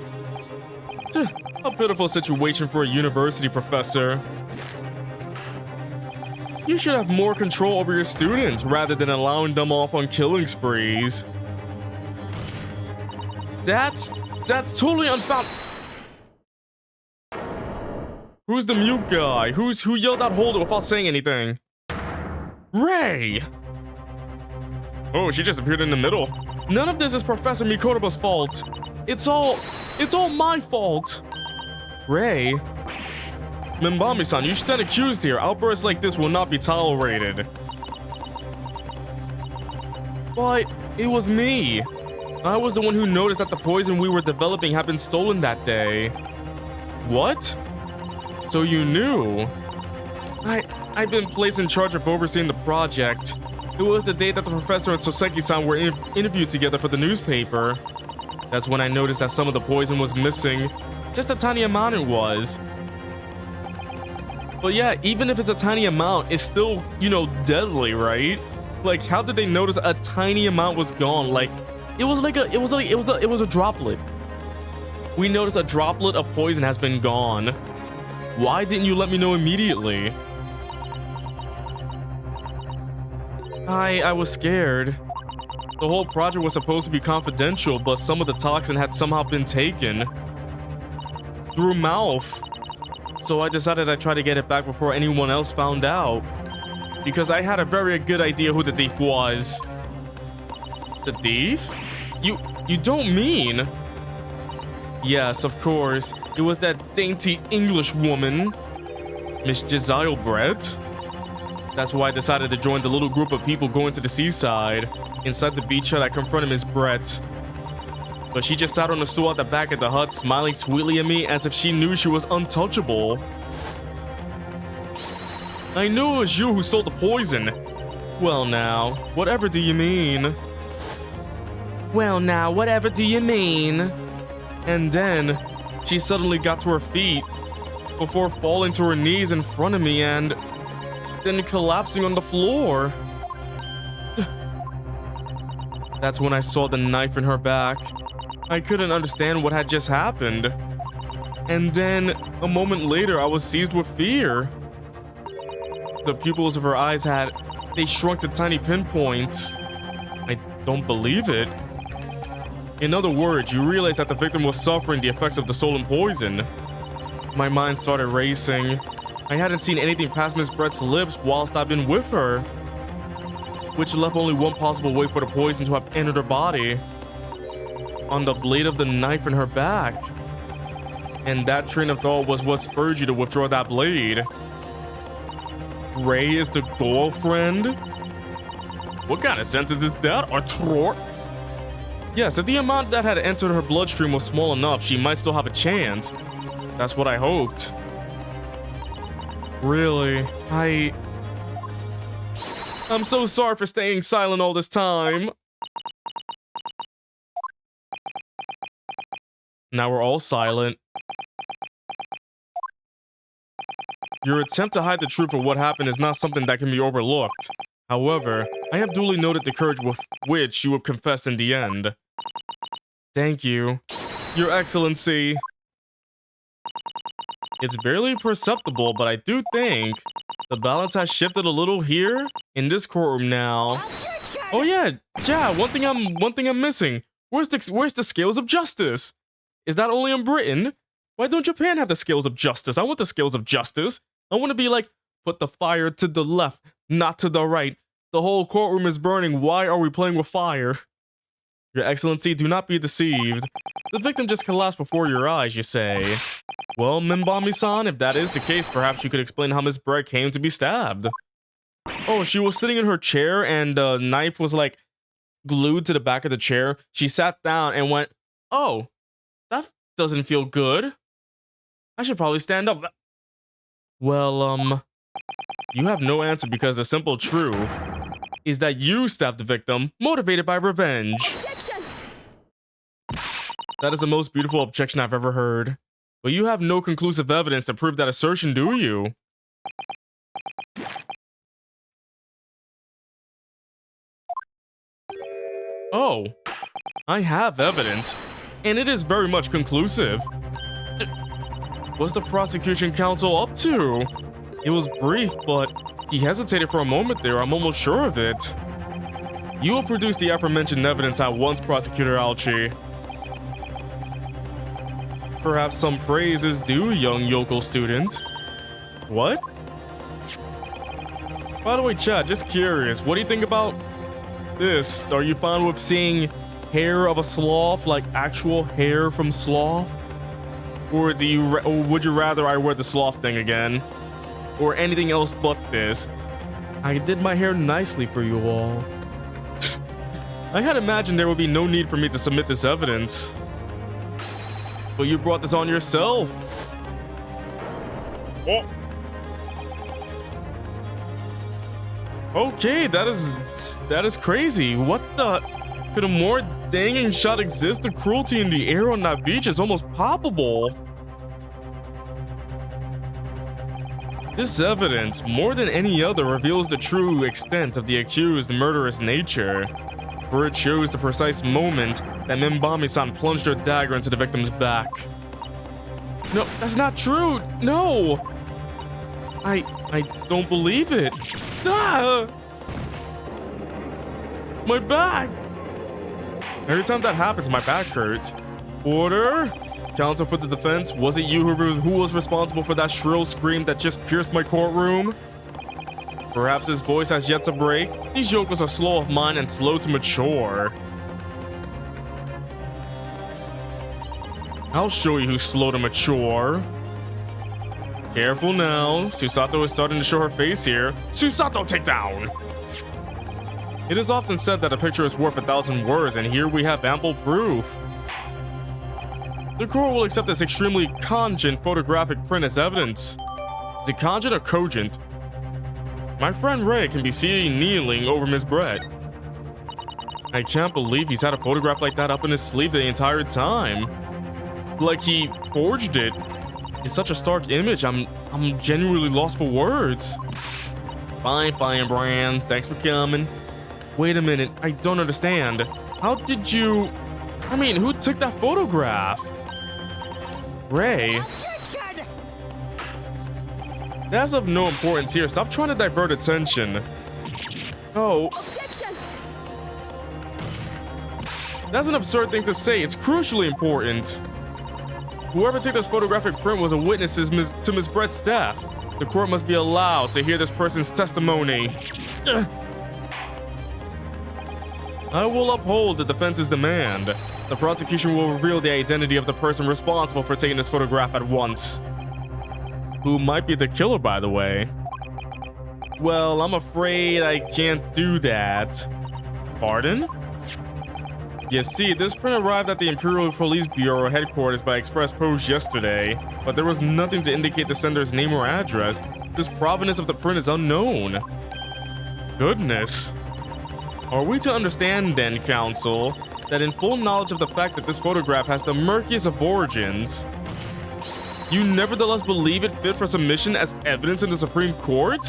A pitiful situation for a university professor. You should have more control over your students rather than allowing them off on killing sprees. That's totally unfound. Who's the mute guy? Who yelled out hold it without saying anything? Ray! Oh, she just appeared in the middle. None of this is Professor Mikotoba's fault. It's all my fault. Ray? Mimbami-san, you stand accused here. Outbursts like this will not be tolerated. But it was me. I was the one who noticed that the poison we were developing had been stolen that day. What? So you knew? I've been placed in charge of overseeing the project. It was the day that the professor and Soseki-san were interviewed together for the newspaper. That's when I noticed that some of the poison was missing. Just a tiny amount it was. But yeah, even if it's a tiny amount, it's still, you know, deadly, right? Like, how did they notice a tiny amount was gone? Like, it was a droplet. We noticed a droplet of poison has been gone. Why didn't you let me know immediately? I was scared. The whole project was supposed to be confidential, but some of the toxin had somehow been taken. Through mouth. So I decided I'd try to get it back before anyone else found out. Because I had a very good idea who the thief was. The thief? You don't mean? Yes, of course. It was that dainty English woman, Miss Jezile Brett. That's why I decided to join the little group of people going to the seaside. Inside the beach hut, I confronted Miss Brett. But she just sat on a stool at the back of the hut, smiling sweetly at me as if she knew she was untouchable. I knew it was you who stole the poison. Well now, whatever do you mean? Well now, whatever do you mean? And then, she suddenly got to her feet before falling to her knees in front of me and then collapsing on the floor. That's when I saw the knife in her back. I couldn't understand what had just happened. And then, a moment later, I was seized with fear. The pupils of her eyes they shrunk to tiny pinpoints. I don't believe it. In other words, you realize that the victim was suffering the effects of the stolen poison. My mind started racing. I hadn't seen anything past Miss Brett's lips whilst I've been with her, which left only one possible way for the poison to have entered her body. On the blade of the knife in her back. And that train of thought was what spurred you to withdraw that blade. Ray is the girlfriend? What kind of sentence is that, Arthur? Yes, if the amount that had entered her bloodstream was small enough, she might still have a chance. That's what I hoped. Really, I'm so sorry for staying silent all this time. Now we're all silent. Your attempt to hide the truth of what happened is not something that can be overlooked. However, I have duly noted the courage with which you have confessed in the end. Thank you, Your Excellency. It's barely perceptible, but I do think the balance has shifted a little here in this courtroom now. Oh yeah, one thing I'm missing. Where's the scales of justice? Is that only in Britain? Why don't Japan have the scales of justice? I want the scales of justice. I want to be like, put the fire to the left, not to the right. The whole courtroom is burning. Why are we playing with fire? Your Excellency, do not be deceived. The victim just collapsed before your eyes, you say. Well, Minbami-san, if that is the case, perhaps you could explain how Miss Brett came to be stabbed. Oh, she was sitting in her chair and the knife was like glued to the back of the chair. She sat down and went, oh, that doesn't feel good. I should probably stand up. Well, you have no answer because the simple truth is that you stabbed the victim, motivated by revenge. Objection! That is the most beautiful objection I've ever heard. But you have no conclusive evidence to prove that assertion, do you? Oh, I have evidence, and it is very much conclusive. What's the prosecution counsel up to? It was brief, but he hesitated for a moment there. I'm almost sure of it. You will produce the aforementioned evidence at once, Prosecutor Alchi. Perhaps some praise is due, young yokel student. What? By the way, chat, just curious, what do you think about this? Are you fine with seeing hair of a sloth, like actual hair from sloth? Or would you rather I wear the sloth thing again? Or anything else but this? I did my hair nicely for you all. I had imagined there would be no need for me to submit this evidence. But you brought this on yourself. Oh. Okay, that is crazy. What the? Could a more danging shot exist? The cruelty in the air on that beach is almost palpable. This evidence, more than any other, reveals the true extent of the accused's murderous nature, for it shows the precise moment that Minbami-san plunged her dagger into the victim's back. No, that's not true! No! I don't believe it. Ah! My back! Every time that happens, my back hurts. Order? Counsel for the defense, was it you who was responsible for that shrill scream that just pierced my courtroom? Perhaps his voice has yet to break. These yokels are slow of mind and slow to mature. I'll show you who's slow to mature. Careful now. Susato is starting to show her face here. Susato, take down! It is often said that a picture is worth 1,000 words, and here we have ample proof. The court will accept this extremely cogent photographic print as evidence. Is it cogent or cogent? My friend Ray can be seen kneeling over Miss Brett. I can't believe he's had a photograph like that up in his sleeve the entire time. Like he forged it. It's such a stark image. I'm genuinely lost for words. Fine, Brand. Thanks for coming. Wait a minute. I don't understand. How did you... I mean, who took that photograph? Ray? That's of no importance here. Stop trying to divert attention. Oh. Objection! That's an absurd thing to say. It's crucially important. Whoever took this photographic print was a witness to Miss Brett's death. The court must be allowed to hear this person's testimony. I will uphold the defense's demand. The prosecution will reveal the identity of the person responsible for taking this photograph at once. Who might be the killer, by the way? Well, I'm afraid I can't do that. Pardon? You see, this print arrived at the Imperial Police Bureau headquarters by express post yesterday, but there was nothing to indicate the sender's name or address. This provenance of the print is unknown. Goodness. Are we to understand then, counsel, that in full knowledge of the fact that this photograph has the murkiest of origins, you nevertheless believe it fit for submission as evidence in the Supreme Court?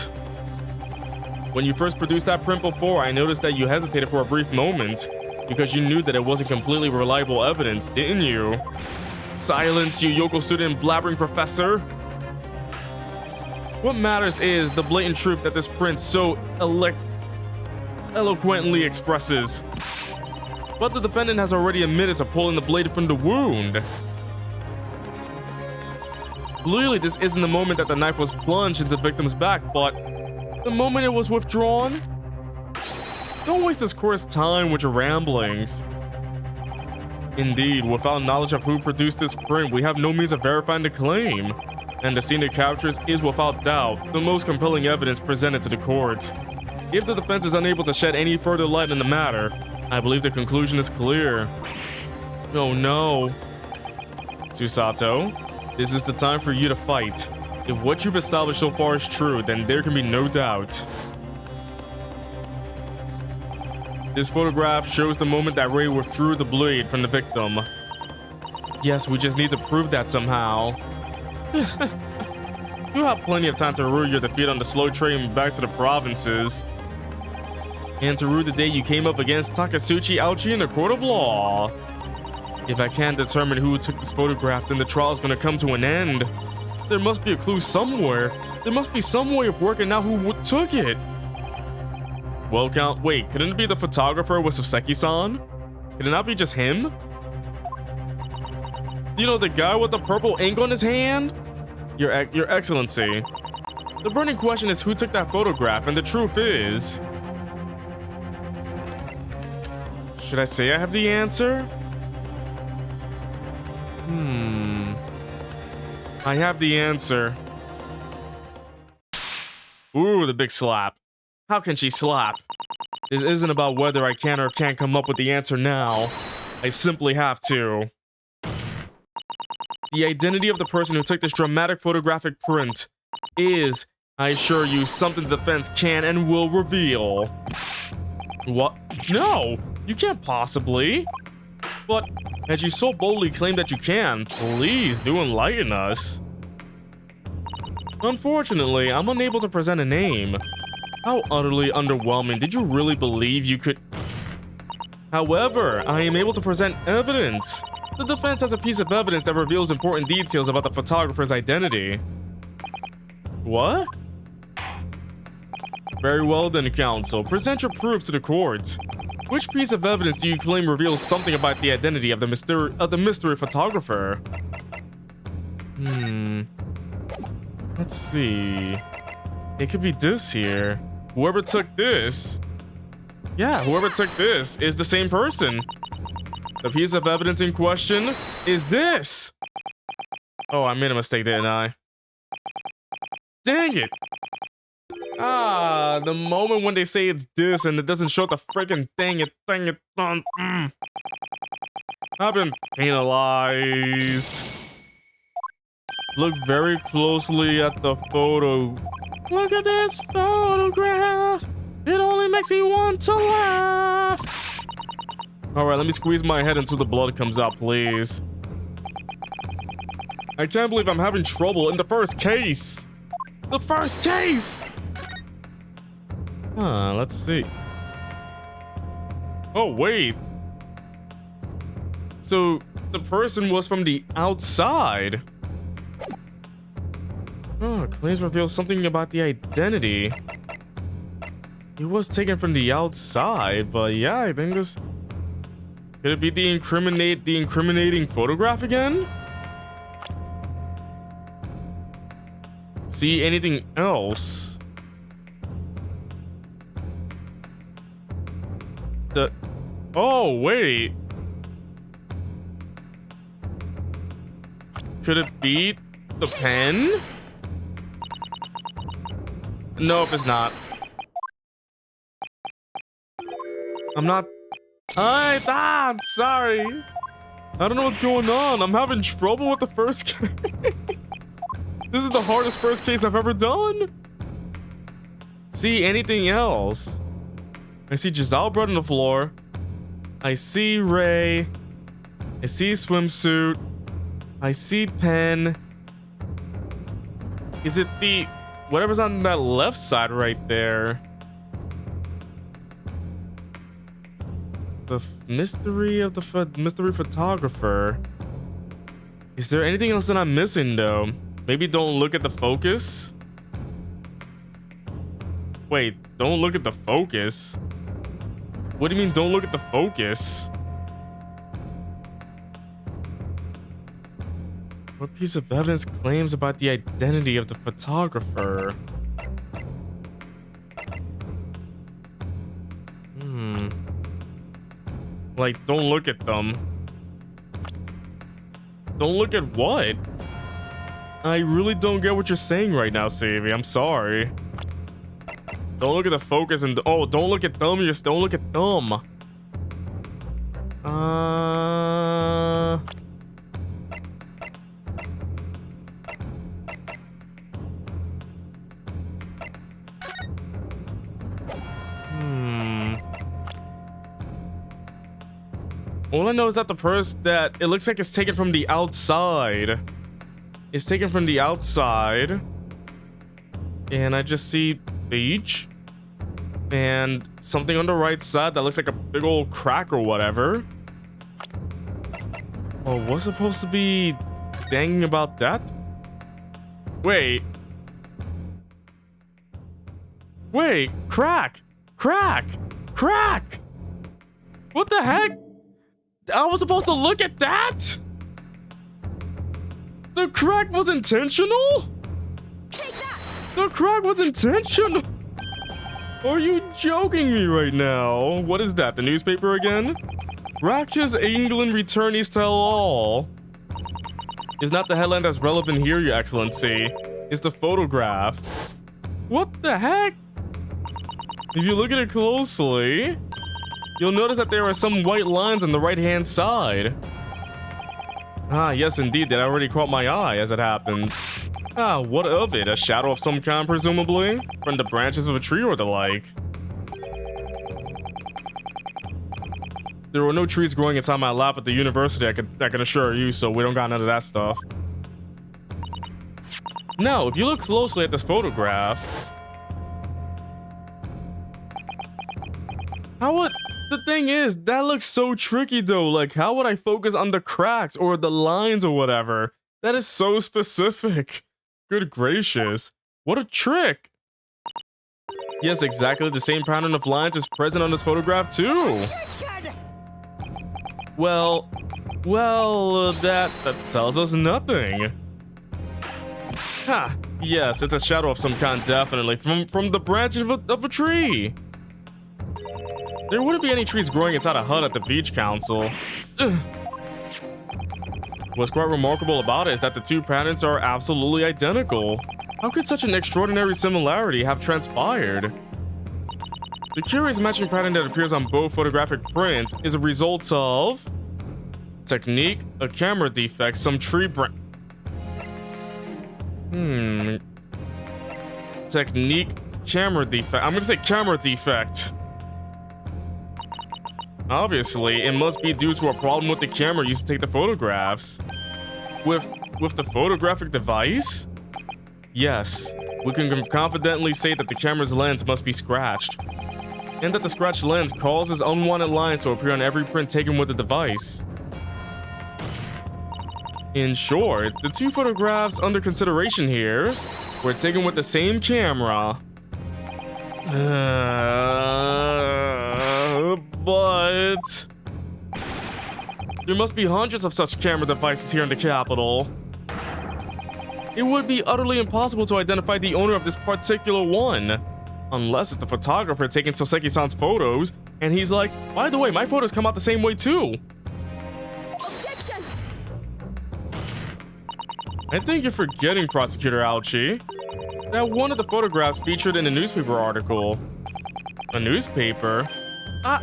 When you first produced that print before, I noticed that you hesitated for a brief moment, because you knew that it wasn't completely reliable evidence, didn't you? Silence, you yokel student blabbering professor! What matters is the blatant truth that this print so eloquently expresses. But the defendant has already admitted to pulling the blade from the wound. Clearly, this isn't the moment that the knife was plunged into the victim's back, but the moment it was withdrawn? Don't waste this court's time with your ramblings. Indeed, without knowledge of who produced this print, we have no means of verifying the claim. And the scene it captures is without doubt the most compelling evidence presented to the court. If the defense is unable to shed any further light on the matter, I believe the conclusion is clear. Oh no. Susato, this is the time for you to fight. If what you've established so far is true, then there can be no doubt. This photograph shows the moment that Ray withdrew the blade from the victim. Yes, we just need to prove that somehow. You have plenty of time to rue your defeat on the slow train back to the provinces. And to rue the day you came up against Takasuchi Aochi in the court of law. If I can't determine who took this photograph, then the trial's gonna come to an end. There must be a clue somewhere. There must be some way of working out who took it. Well, wait, couldn't it be the photographer with Soseki-san? Could it not be just him? You know, the guy with the purple ink on his hand? Your Excellency. The burning question is who took that photograph, and the truth is... Should I say I have the answer? I have the answer. Ooh, the big slap. How can she slap? This isn't about whether I can or can't come up with the answer now. I simply have to. The identity of the person who took this dramatic photographic print is, I assure you, something the defense can and will reveal. What? No! You can't possibly. But, as you so boldly claim that you can, please do enlighten us. Unfortunately, I'm unable to present a name. How utterly underwhelming. Did you really believe you could... However, I am able to present evidence. The defense has a piece of evidence that reveals important details about the photographer's identity. What? Very well then, counsel. Present your proof to the court. Which piece of evidence do you claim reveals something about the identity of the mystery photographer? Let's see. It could be this here. Whoever took this. Yeah, whoever took this is the same person. The piece of evidence in question is this. Oh, I made a mistake, didn't I? Dang it. Ah, the moment when they say it's this and it doesn't show the freaking thing, I've been penalized. Look very closely at the photo. Look at this photograph. It only makes me want to laugh. All right, let me squeeze my head until the blood comes out, please. I can't believe I'm having trouble in the first case. The first case! Let's see. Oh, wait. So, the person was from the outside. Oh, claims reveal something about the identity. It was taken from the outside, but yeah, I think this... Could it be the incriminating photograph again? See anything else? Oh, wait. Could it be the pen? Nope, it's not. I'm not... I'm sorry. I don't know what's going on. I'm having trouble with the first case. This is the hardest first case I've ever done. See anything else? I see Giselle blood on the floor. I see Ray. I see swimsuit. I see pen. Is it the... whatever's on that left side right there? The mystery of the mystery photographer. Is there anything else that I'm missing though? Maybe don't look at the focus? Wait, don't look at the focus? What do you mean don't look at the focus? What piece of evidence claims about the identity of the photographer? Like, don't look at them. Don't look at what? I really don't get what you're saying right now, Savvy. I'm sorry. Don't look at the focus and... oh, don't look at them. Just don't look at them. All I know is that the purse that it looks like it's taken from the outside. It's taken from the outside. And I just see beach. And something on the right side that looks like a big old crack or whatever. Oh, what's supposed to be dangling about that? Wait. Wait, crack! Crack! Crack! What the heck? I was supposed to look at that? The crack was intentional? Take that! The crack was intentional? Are you joking me right now? What is that, the newspaper again? Rakia's England returnees tell all. It's not the headline that's relevant here, Your Excellency. It's the photograph. What the heck? If you look at it closely, you'll notice that there are some white lines on the right-hand side. Ah, yes indeed, that already caught my eye as it happens. Ah, what of it? A shadow of some kind, presumably? From the branches of a tree or the like. There were no trees growing inside my lap at the university, I can assure you, so we don't got none of that stuff. Now, if you look closely at this photograph... how would... the thing is, that looks so tricky though. Like, how would I focus on the cracks or the lines or whatever? That is so specific. Good gracious. What a trick. Yes, exactly the same pattern of lines is present on this photograph too. Well, that tells us nothing. Ha, yes, it's a shadow of some kind, definitely. From the branches of a tree. There wouldn't be any trees growing inside a hut at the beach council. Ugh. What's quite remarkable about it is that the two patterns are absolutely identical. How could such an extraordinary similarity have transpired? The curious matching pattern that appears on both photographic prints is a result of... technique, a camera defect, some tree branch... Technique, camera defect. I'm gonna say camera defect. Obviously, it must be due to a problem with the camera used to take the photographs. With the photographic device? Yes, we can confidently say that the camera's lens must be scratched. And that the scratched lens causes unwanted lines to appear on every print taken with the device. In short, the two photographs under consideration here were taken with the same camera. But there must be hundreds of such camera devices here in the capital. It would be utterly impossible to identify the owner of this particular one. Unless it's the photographer taking Soseki-san's photos, and he's like, by the way, my photos come out the same way too. Objection! I think you're forgetting, Prosecutor Aochi, that one of the photographs featured in a newspaper article. A newspaper? Ah!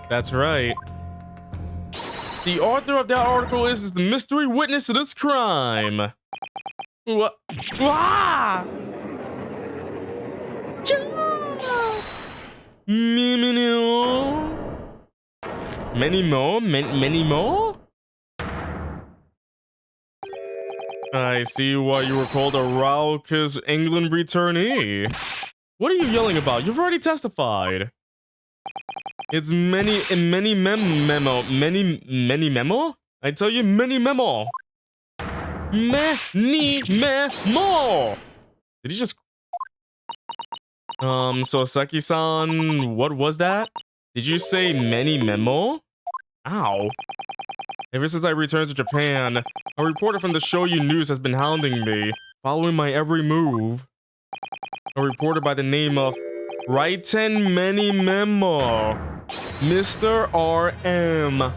That's right. The author of that article is the mystery witness to this crime. What? Ah! Many more? I see why you were called a raucous England returnee. What are you yelling about? You've already testified. It's many memo. I tell you, many memo. Many memo. Did he just... Soseki-san, what was that? Did you say many memo? Ow. Ever since I returned to Japan, a reporter from the Shoyu News has been hounding me, following my every move. A reporter by the name of Raiten Many Memo, Mr. RM.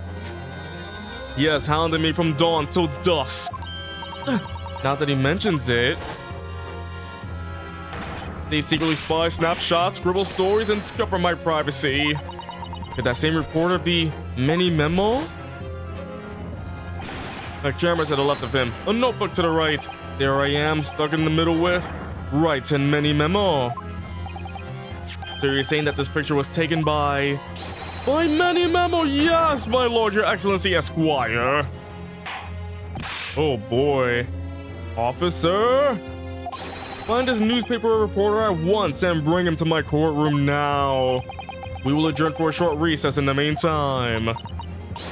He has hounded me from dawn till dusk. Now that he mentions it, they secretly spy snapshots, scribble stories, and scupper my privacy. Could that same reporter be Many Memo? A camera to the left of him, a notebook to the right. There I am, stuck in the middle with Raiten Many Memo. So you're saying that this picture was taken by Many Memo? Yes, my lord, your excellency, Esquire. Oh boy. Officer? Find this newspaper reporter at once and bring him to my courtroom now. We will adjourn for a short recess in the meantime.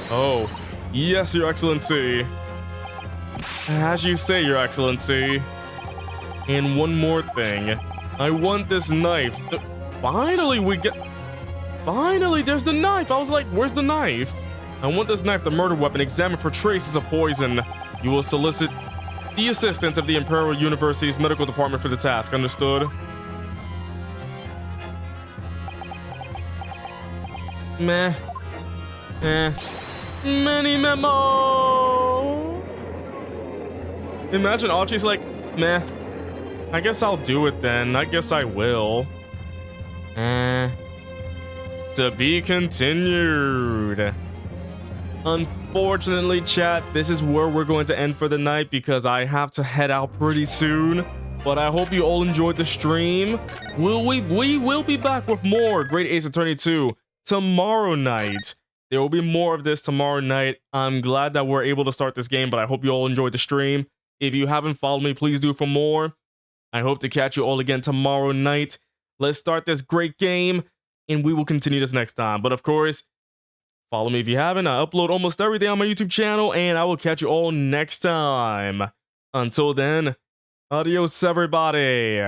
Oh, yes, your excellency. As you say, your excellency. And one more thing. I want this knife. Finally, there's the knife. I was like, where's the knife? I want this knife, the murder weapon, examined for traces of poison. You will solicit the assistance of the Imperial University's medical department for the task. Understood? Meh. Many memo. Imagine Archie's like, meh. I guess I'll do it then. I guess I will. To be continued. Unfortunately, chat, this is where we're going to end for the night because I have to head out pretty soon. But I hope you all enjoyed the stream. We will be back with more Great Ace Attorney 2 tomorrow night. There will be more of this tomorrow night. I'm glad that we're able to start this game, but I hope you all enjoyed the stream. If you haven't followed me, please do for more. I hope to catch you all again tomorrow night. Let's start this great game, and we will continue this next time. But of course, follow me if you haven't. I upload almost every day on my YouTube channel, and I will catch you all next time. Until then, adios, everybody.